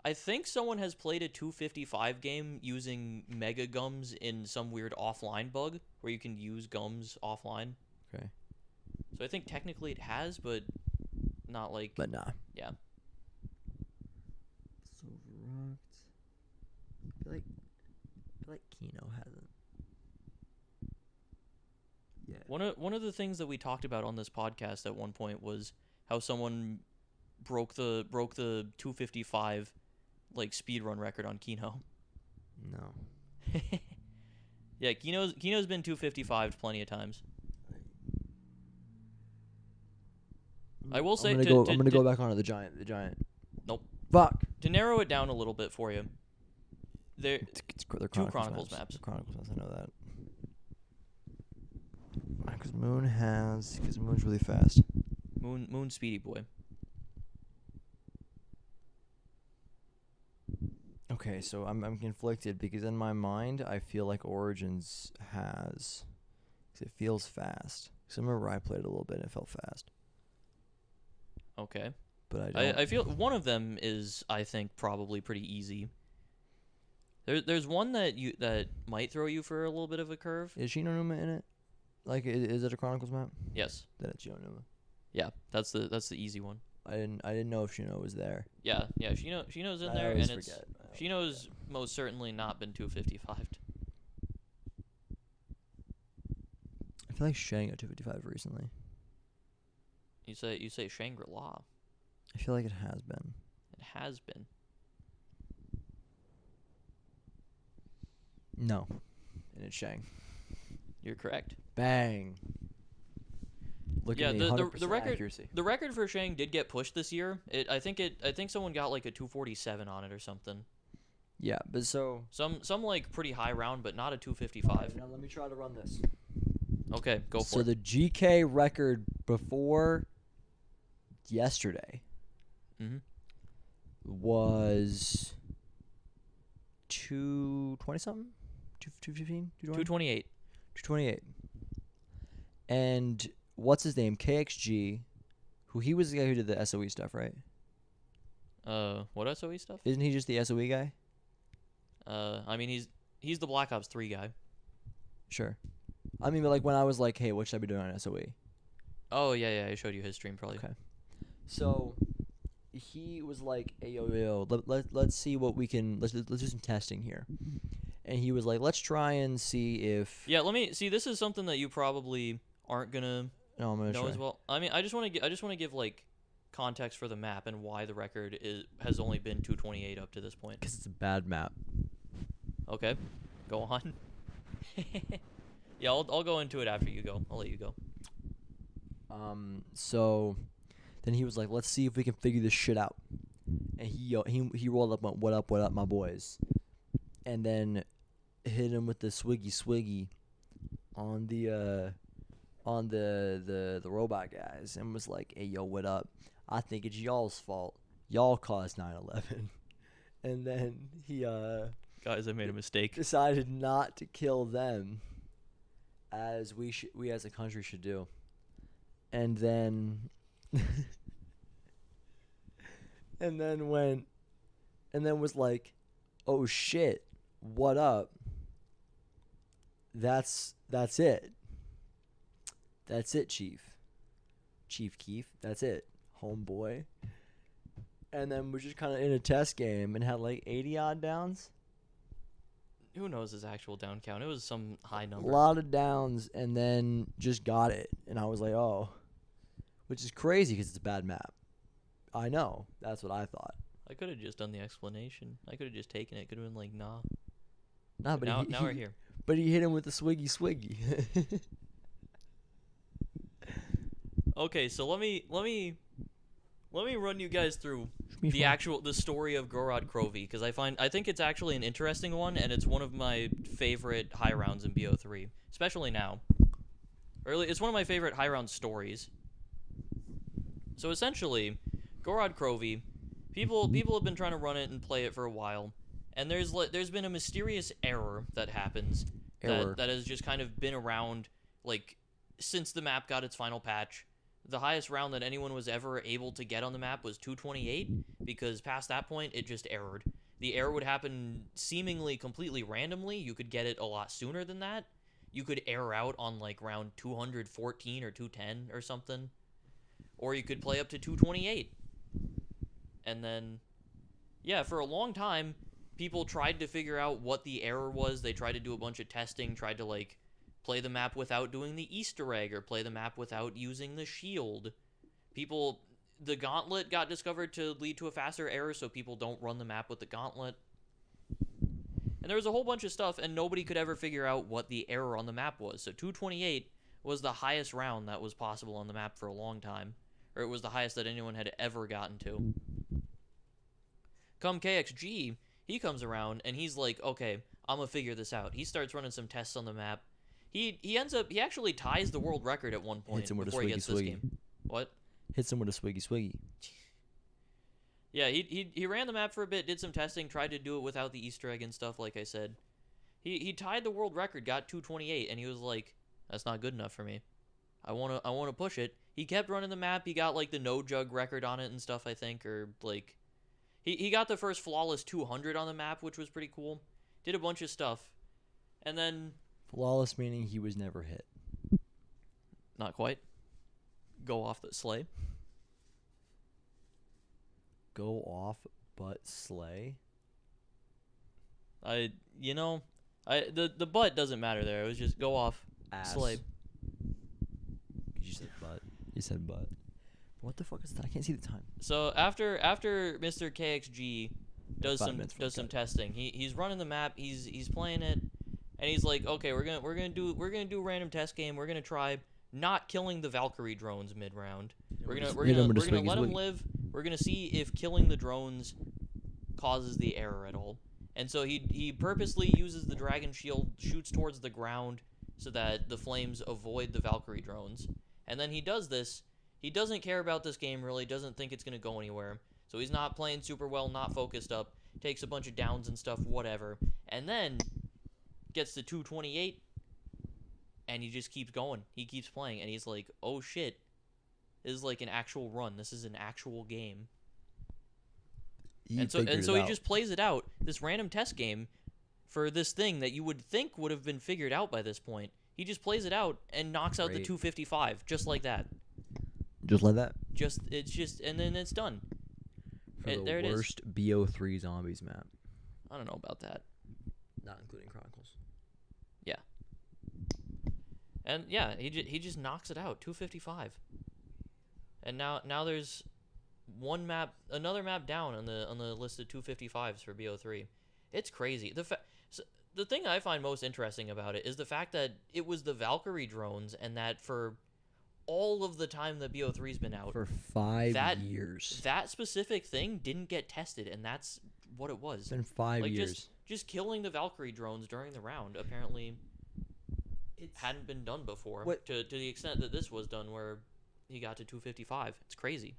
I think someone has played a 255 game using mega gums in some weird offline bug where you can use gums offline. Okay. So I think technically it has, but not like But nah. yeah. So Verrucht. I feel like Kino hasn't. Yeah. One of the things that we talked about on this podcast at one point was how someone broke the 255 like speedrun record on Kino. No. Yeah, Kino's been 255 plenty of times. I will say I'm gonna go back onto the giant. Nope. Fuck. To narrow it down a little bit for you. There They're Two Chronicles maps. They're Chronicles maps. I know that. Because Moon's really fast. Moon Speedy Boy. Okay, so I'm conflicted because in my mind I feel like Origins has, because it feels fast. Because I remember I played it a little bit and it felt fast, Okay. but I don't. I feel one of them is, I think, probably pretty easy. There's one that might throw you for a little bit of a curve. Is Shinonuma in it? Like, is it a Chronicles map? Yes. Then it's Shinonuma. Yeah. That's the easy one. I didn't know if Shino was there. Yeah. Shino's in I there, always and it's forget. Shino's most certainly not been 255'd. I feel like Shang got 255 recently. You say Shangri-La. I feel like it has been. It has been. No, and it's Shang. You're correct. Bang. Look Yeah, at me, the 100% record accuracy. the record for Shang did get pushed this year. I think someone got like a 247 on it or something. Yeah, but so. Some like pretty high round, but not a 255. Now let me try to run this. Okay, go for So it. the GK record before yesterday Mm-hmm. was 220 something, 215, 228. 228. And what's his name? KXG, who he was the guy who did the SOE stuff, right? What SOE stuff? Isn't he just the SOE guy? I mean he's the Black Ops 3 guy. Sure. I mean, but like when I was like, hey, what should I be doing on SOE? Oh yeah, I showed you his stream probably. Okay. So he was like, hey, yo, let's see what we can, let's do some testing here. And he was like, let's try and see if. Yeah, let me see. This is something that you probably aren't gonna No, I'm gonna know try. as well. I mean, I just want to give like context for the map and why the record has only been 228 up to this point. Because it's a bad map. Okay, go on. Yeah, I'll go into it after you go. I'll let you go. So then he was like, let's see if we can figure this shit out. And he rolled up, what up, my boys. And then hit him with the swiggy on the robot guys and was like, hey, yo, what up? I think it's y'all's fault. Y'all caused 9/11. And then he Guys, I made a mistake. decided not to kill them, as we as a country should do. And then and then was like, oh shit, what up? That's it. That's it, Chief Keef. That's it, homeboy. And then we're just kind of in a test game and had like 80 odd downs. Who knows his actual down count? It was some high A number. lot of downs, and then just got it. And I was like, oh. Which is crazy because it's a bad map. I know. That's what I thought. I could have just done the explanation. I could have just taken it. Could have been like, nah. Nah, but Now we're here. But he hit him with the swiggy. Okay, so let me let me run you guys through Be the fun. the story of Gorod Krovi, because I think it's actually an interesting one, and it's one of my favorite high rounds in BO3, especially now. It's one of my favorite high round stories. So essentially, Gorod Krovi, people have been trying to run it and play it for a while, and there's been a mysterious error that happens that has just kind of been around like since the map got its final patch. The highest round that anyone was ever able to get on the map was 228, because past that point, it just errored. The error would happen seemingly completely randomly. You could get it a lot sooner than that. You could error out on, like, round 214 or 210 or something. Or you could play up to 228. And then, yeah, for a long time, people tried to figure out what the error was. They tried to do a bunch of testing, tried to, like, play the map without doing the Easter egg, or play the map without using the shield. The gauntlet got discovered to lead to a faster error, so people don't run the map with the gauntlet. And there was a whole bunch of stuff, and nobody could ever figure out what the error on the map was. So 228 was the highest round that was possible on the map for a long time. Or it was the highest that anyone had ever gotten to. Come KXG, he comes around, and he's like, okay, I'm gonna figure this out. He starts running some tests on the map. He actually ties the world record at one point before he gets this game. What? Hits him with a swiggy. Yeah, he ran the map for a bit, did some testing, tried to do it without the Easter egg and stuff, like I said. He tied the world record, got 228, and he was like, that's not good enough for me. I wanna push it. He kept running the map. He got like the no jug record on it and stuff, I think, or like he got the first flawless 200 on the map, which was pretty cool. Did a bunch of stuff. And then Flawless meaning he was never hit. not quite. Go off the sleigh. Go off, but slay. The butt doesn't matter there. It was just go off, Ass. sleigh. You said butt. You said butt. What the fuck is that? I can't see the time. So after Mr. KXG does 5 some minutes for does the some cut. testing, he's running the map. He's playing it, and he's like, okay, we're gonna do a random test game. We're gonna try not killing the Valkyrie drones mid round. We're gonna let them live. We're gonna see if killing the drones causes the error at all. And so he purposely uses the dragon shield, shoots towards the ground so that the flames avoid the Valkyrie drones. And then he does this. He doesn't care about this game really, doesn't think it's going to go anywhere. So he's not playing super well, not focused up, takes a bunch of downs and stuff, whatever. And then gets to 228, and he just keeps going. He keeps playing, and he's like, oh shit, this is like an actual run. This is an actual game. And so he just plays it out, this random test game, for this thing that you would think would have been figured out by this point. He just plays it out and knocks out the 255, just like that. Just like that. And then it's done. For there the it is. worst BO3 zombies map. I don't know about that. Not including Chronicles. Yeah. And yeah, he just knocks it out, 255. And now there's another map down on the list of 255s for BO3. It's crazy. The thing I find most interesting about it is the fact that it was the Valkyrie drones, and that for all of the time that BO3's been out, For 5 years. that specific thing didn't get tested, and that's what it was. It's been 5 years. Just killing the Valkyrie drones during the round apparently hadn't been done before. To the extent that this was done, where he got to 255. It's crazy.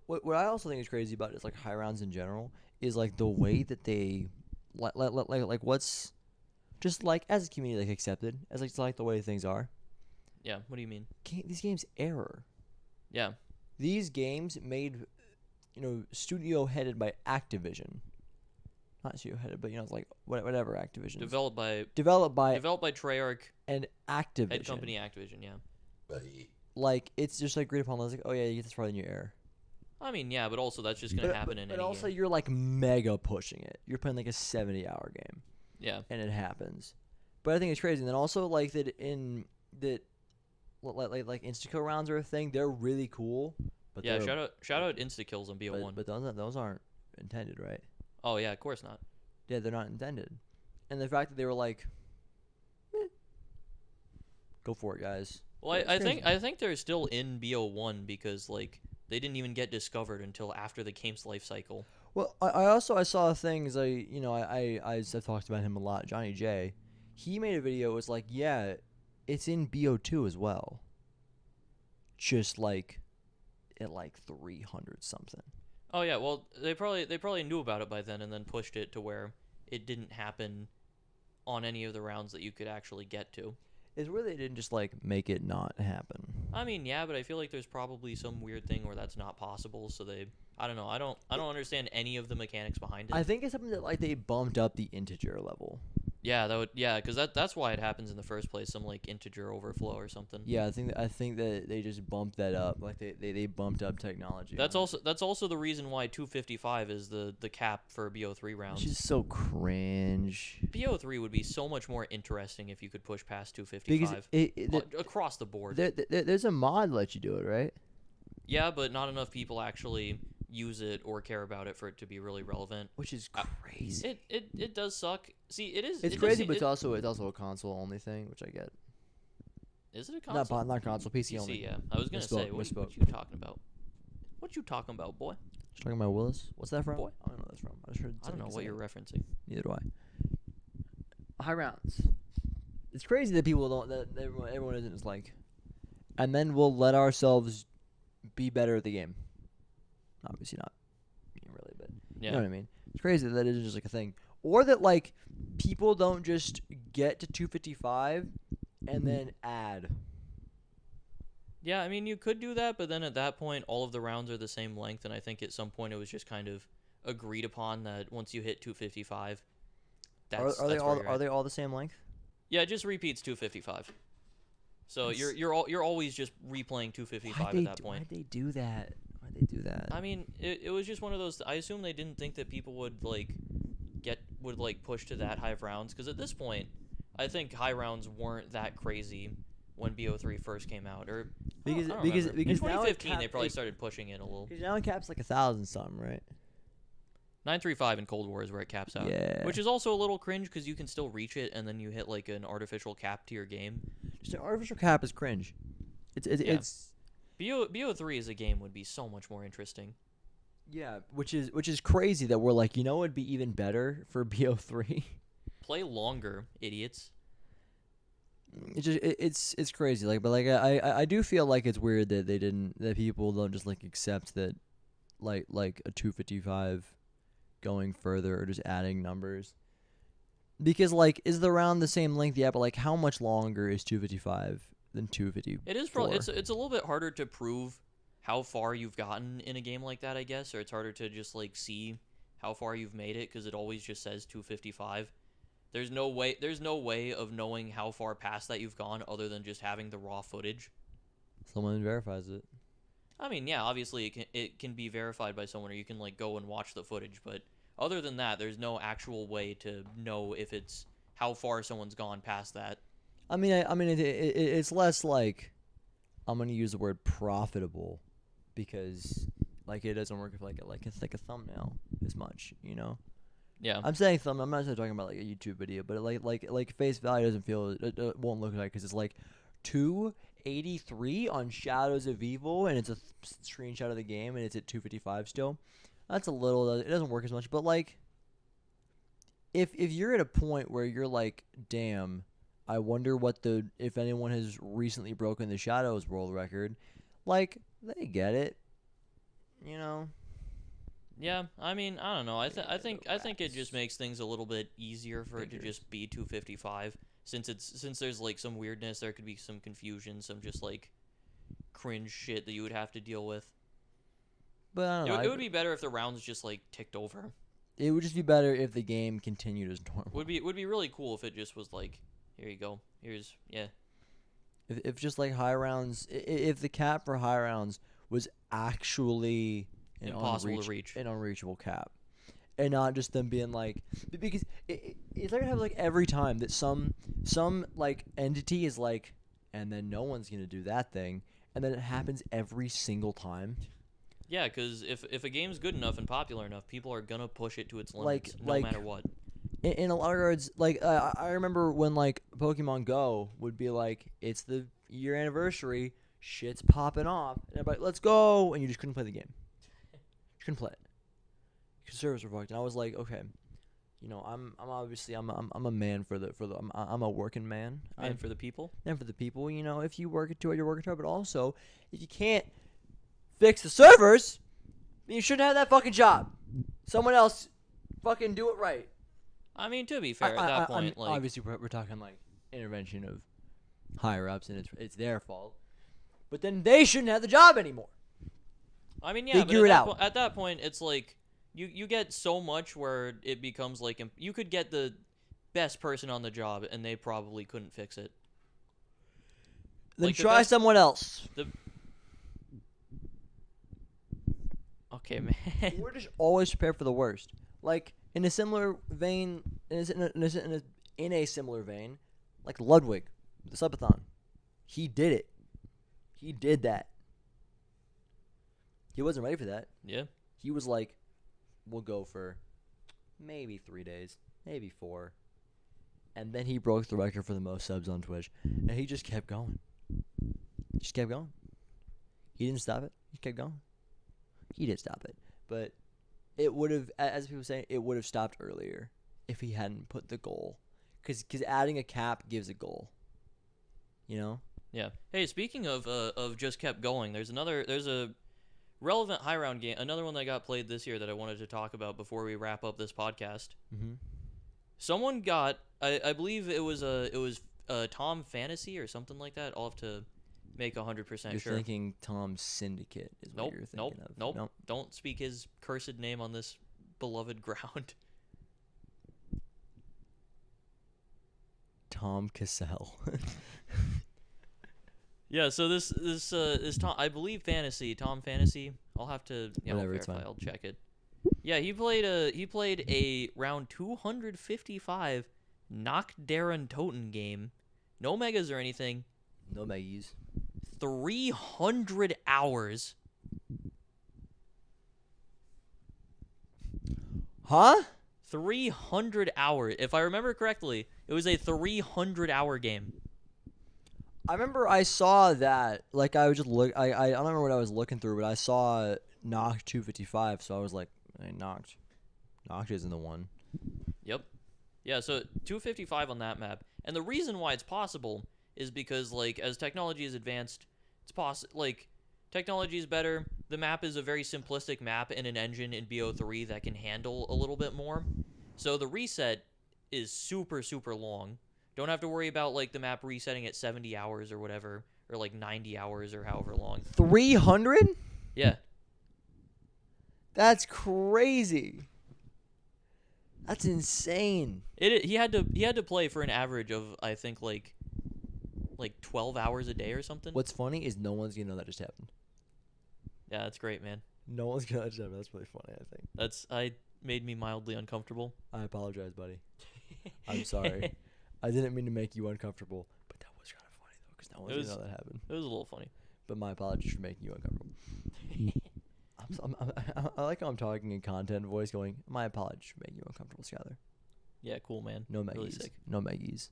What I also think is crazy about it is like high rounds in general is like the way that they like what's just like as a community like accepted as like the way things are. Yeah, what do you mean? These games error. Yeah. These games made, studio headed by Activision. Not studio headed, but it's like whatever Activision. Developed by Treyarch and Activision. head company Activision, yeah. Like it's just like agreed upon. It's like, oh yeah, you get this far in your error. I mean, yeah, but also that's just gonna happen in any But also game. you're like mega pushing it. You're playing like a 70-hour game. Yeah. And it happens. But I think it's crazy. And then also like that like insta-kill rounds are a thing. They're really cool. But Yeah, shout out insta-kills on BO1. But those aren't intended, right? Oh yeah, of course not. Yeah, they're not intended. And the fact that they were like, go for it, guys. Well, I think they're still in BO1 because like they didn't even get discovered until after the game's life cycle. Well, I saw things I've talked about him a lot. Johnny J, he made a video. It was like, yeah, it's in BO2 as well. Just like at like 300 something. Oh yeah, well they probably knew about it by then and then pushed it to where it didn't happen on any of the rounds that you could actually get to. It's where they didn't just like make it not happen. I mean, yeah, but I feel like there's probably some weird thing where that's not possible. So I don't know. I don't understand any of the mechanics behind it. I think it's something that like they bumped up the integer level. Yeah, because that's why it happens in the first place. Some like integer overflow or something. Yeah, I think that they just bumped that up. Like they bumped up technology. That's also the reason why 255 is the cap for BO3 rounds. Which is so cringe. BO3 would be so much more interesting if you could push past 255 Because across the board. there's a mod that lets you do it, right? Yeah, but not enough people actually use it or care about it for it to be really relevant. Which is crazy. It does suck. See, it is. It's crazy, but it's also a console only thing, which I get. Is it a console? Not console, PC only. Yeah, I was gonna say, what you talking about? What you talking about, boy? Just talking about Willis. What's that from? Boy. I don't know what that's from. I just heard. I don't know what somebody you're say referencing. it. Neither do I. High rounds. It's crazy that people don't. That everyone isn't just like. And then we'll let ourselves be better at the game. Obviously not. Really, but Yeah. you know what I mean. It's crazy that isn't just like a thing, or that like people don't just get to 255 and then add. Yeah, I mean, you could do that, but then at that point, all of the rounds are the same length, and I think at some point it was just kind of agreed upon that once you hit 255, Are they all the same length? Yeah, it just repeats 255. So you're always just replaying 255 at that point. Why'd they do that? Why'd they do that? I mean, it was just one of those. I assume they didn't think that people would push to that high of rounds, because at this point, I think high rounds weren't that crazy when BO3 first came out, or because I don't because remember. because in now 2015 they probably started pushing it a little. Because now it caps like 1,000 something, right? 935 in Cold War is where it caps out. Yeah. Which is also a little cringe because you can still reach it and then you hit like an artificial cap to your game. Just an artificial cap is cringe. It's BO3 as a game would be so much more interesting. yeah, which is crazy that we're like, you know, it'd be even better for BO3. Play longer, idiots. It's crazy, like, but like I do feel like it's weird that people don't just like accept that like a 255 going further or just adding numbers, because like is the round the same length? Yeah, but like how much longer is 255 than 250? It is probably it's a little bit harder to prove how far you've gotten in a game like that, I guess, or it's harder to just like see how far you've made it because it always just says 255. There's no way of knowing how far past that you've gone other than just having the raw footage. Someone verifies it. I mean, yeah, obviously it can be verified by someone, or you can like go and watch the footage, but other than that, there's no actual way to know if it's how far someone's gone past that. I mean, it's less like, I'm gonna use the word profitable, because like it doesn't work if it's like a thumbnail as much, you know. Yeah. I'm saying thumbnail. I'm not just talking about like a YouTube video, but like face value doesn't feel it won't look like, because it's like 283 on Shadows of Evil and it's a screenshot of the game and it's at 255 still. That's a little. It doesn't work as much, but like, if you're at a point where you're like, damn, I wonder if anyone has recently broken the Shadows world record, like they get it, you know. Yeah, I mean, I don't know. I think it just makes things a little bit easier for it to just be 255, since there's like some weirdness, there could be some confusion, some just like cringe shit that you would have to deal with. But I don't know. It would be better if the rounds just like ticked over. It would just be better if the game continued as normal. Would be really cool if it just was like, here you go. Here's yeah. If just like high rounds, if the cap for high rounds was actually impossible to reach, an unreachable cap, and not just them being like, because it's like have like every time that some like entity is like, and then no one's gonna do that thing, and then it happens every single time. Yeah, because if a game's good enough and popular enough, people are gonna push it to its limits, no matter what. In a lot of regards, like I remember when like Pokemon Go would be like, it's the year anniversary, shit's popping off, and everybody, let's go, and you just couldn't play the game. You couldn't play it because servers were fucked. And I was like, okay, you know, I'm obviously I'm a man for the I'm a working man. And for the people. And for the people, you know, if you work into it, you're working to it. But also, if you can't fix the servers, then you shouldn't have that fucking job. Someone else fucking do it right. I mean, to be fair, at that point, like obviously we're talking like intervention of higher ups, and it's their fault. But then they shouldn't have the job anymore. I mean, yeah, Figure but it out. At that point, it's like you get so much where it becomes like you could get the best person on the job, and they probably couldn't fix it. Then Like, the try best- someone else. Okay, man. We're just always prepared for the worst. Like in a similar vein, in a similar vein, like Ludwig, the subathon, he did it. He did that. He wasn't ready for that. Yeah. He was like, "We'll go for maybe 3 days, maybe 4," and then he broke the record for the most subs on Twitch, and he just kept going. He just kept going. He didn't stop it. He kept going. He did stop it, but it would have, as people say, it would have stopped earlier if he hadn't put the goal. Because adding a cap gives a goal. You know? Yeah. Hey, speaking of just kept going, there's a relevant high round game, another one that got played this year that I wanted to talk about before we wrap up this podcast. Mm-hmm. Someone got, I believe it was Tom Fantasy or something like that. I'll have to make 100% You're sure. thinking Tom Syndicate is what you're thinking of. Nope. Don't speak his cursed name on this beloved ground. Tom Cassell. Yeah, so this Tom, I believe Tom Fantasy. I'll have to Whatever, it's verify. fine. I'll check it. Yeah, he played a round 255 Knock Darren Toten game. No megas or anything. No Maggies. 300 hours. Huh? 300 hours. If I remember correctly, it was a 300-hour game. I remember I saw that. Like, I was just look. I don't remember what I was looking through, but I saw Knocked 255, so I was like, hey, Knocked isn't the one. Yep. Yeah, so 255 on that map. And the reason why it's possible is because, like, as technology is advanced, technology is better. The map is a very simplistic map in an engine in BO3 that can handle a little bit more. So the reset is super, super long. Don't have to worry about, like, the map resetting at 70 hours or whatever, or, like, 90 hours or however long. 300? Yeah. That's crazy. That's insane. He had to play for an average of, I think, like 12 hours a day or something. What's funny is no one's gonna know that just happened. Yeah, that's great, man. No one's gonna know that just happened. That's really funny, I think. Made me mildly uncomfortable. I apologize, buddy. I'm sorry. I didn't mean to make you uncomfortable, but that was kind of funny though, because no one's gonna know that happened. It was a little funny. But my apologies for making you uncomfortable. I like how I'm talking in content voice, going, my apologies for making you uncomfortable, Skyler. Yeah, cool, man. No Really Maggies. sick. No Maggies.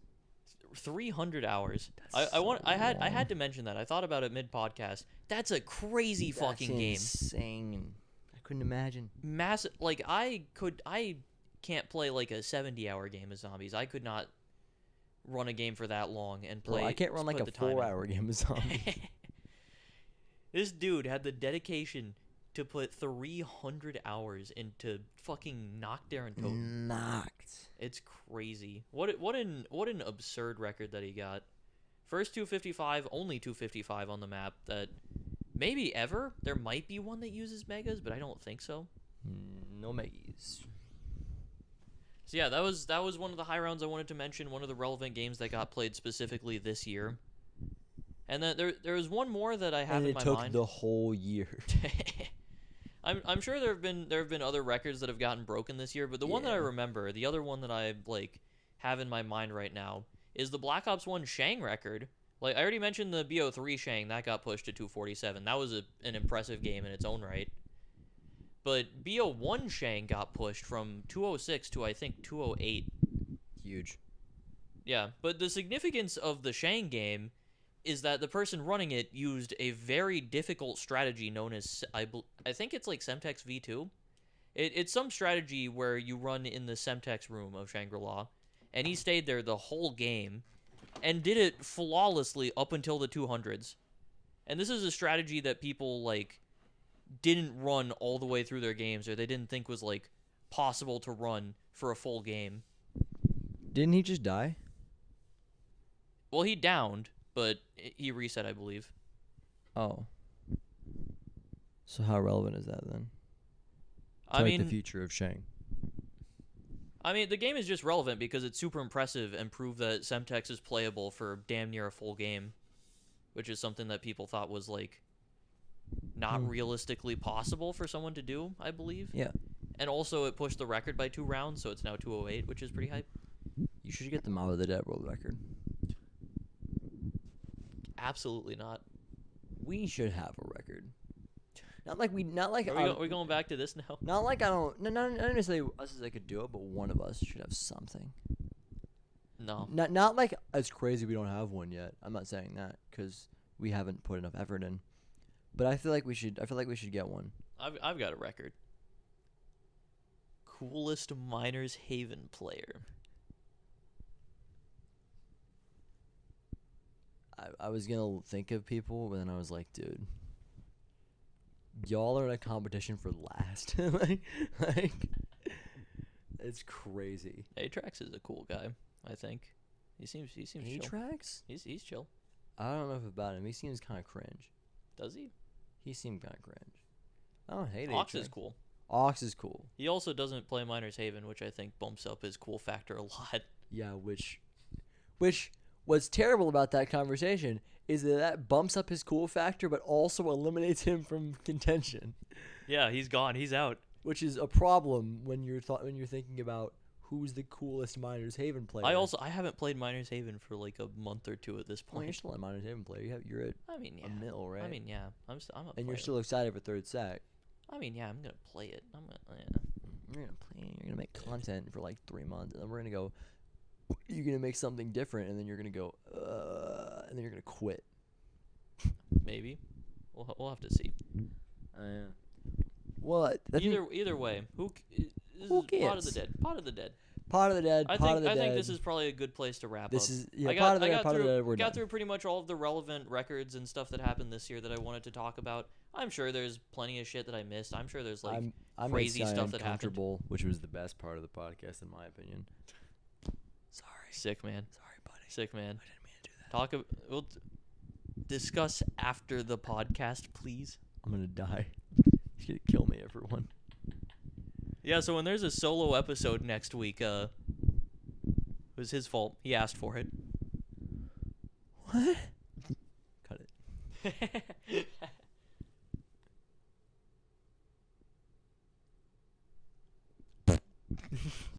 300 hours. That's I had long. to mention that. I thought about it mid podcast. That's a crazy fucking game. Insane. I couldn't imagine. Massive. Like I can't play like a 70-hour game of zombies. I could not run a game for that long and play. Bro, I can't run like put a the time in. 4-hour game of zombies. This dude had the dedication to put 300 hours into fucking Knock Darren Toten. Knocked. It's crazy. What an absurd record that he got. First 255, only 255 on the map. That maybe ever. There might be one that uses megas, but I don't think so. No Maggies. So yeah, that was one of the high rounds I wanted to mention. One of the relevant games that got played specifically this year. And then there was one more that I have And in it my took mind. the whole year. I'm sure there have been other records that have gotten broken this year, but the one that I Yeah. remember, the other one that I have in my mind right now is the Black Ops 1 Shang record. Like I already mentioned the BO3 Shang that got pushed to 247. That was an impressive game in its own right. But BO1 Shang got pushed from 206 to I think 208. Huge. Yeah, but the significance of the Shang game is that the person running it used a very difficult strategy known as I think it's like Semtex V2. It's some strategy where you run in the Semtex room of Shangri-La, and he stayed there the whole game and did it flawlessly up until the 200s. And this is a strategy that people like didn't run all the way through their games, or they didn't think was like possible to run for a full game. Didn't he just die? Well, he downed, but he reset, I believe. Oh. So how relevant is that then? To, I like, mean, the future of Shang. the game is just relevant because it's super impressive and proved that Semtex is playable for damn near a full game, which is something that people thought was like not realistically possible for someone to do, I believe. Yeah. And also, it pushed the record by 2 rounds, so it's now 208, which is pretty hype. You should get the Mob of the Dead world record. Absolutely not. We should have a record. Not like Are we going back to this now? Not like I don't. No, not necessarily us as I could do it, but one of us should have something. No. Not like it's crazy we don't have one yet. I'm not saying that because we haven't put enough effort in. But I feel like we should. I feel like we should get one. I've got a record. Coolest Miners Haven player. I was gonna think of people, but then I was like, dude, y'all are in a competition for last. like, it's crazy. Atrax is a cool guy, I think. He seems chill. Atrax? He's chill. I don't know if about him. He seems kind of cringe. Does he? He seemed kind of cringe. I don't hate Ox Atrax. is cool. Ox is cool. He also doesn't play Miners Haven, which I think bumps up his cool factor a lot. Yeah, which what's terrible about that conversation is that bumps up his cool factor, but also eliminates him from contention, Yeah, he's gone. He's out. which is a problem when you're thinking about who's the coolest Miners Haven player. I haven't played Miners Haven for like a month or two at this Well, you're point. still a Miners Haven player. You're at I mean, yeah. a mil, right? I mean, yeah. I'm a and you're player. still excited for third sack. I mean, yeah. I'm gonna play it. Yeah. You're gonna play. You're gonna make content for like 3 months, and then we're gonna go. You're gonna make something different, and then you're gonna go, and then you're gonna quit. Maybe. We'll have to see. What? Either way, who Who is Pot of cares? the Dead? Pot of the Dead. Pot of the Dead. I think this is probably a good place to wrap This up. is yeah. I Pot of the I Dead. got Pot of the through, Dead. We're got done. through pretty much all of the relevant records and stuff that happened this year that I wanted to talk about. I'm sure there's plenty of shit that I missed. I'm sure there's like I'm crazy excited stuff and that happened. comfortable, which was the best part of the podcast, in my opinion. Sorry. Sick man. Sorry, buddy. Sick man. I didn't mean to do that. We'll discuss after the podcast, please. I'm gonna die. He's gonna kill me, everyone. Yeah, so when there's a solo episode next week, it was his fault. He asked for it. What? Cut it.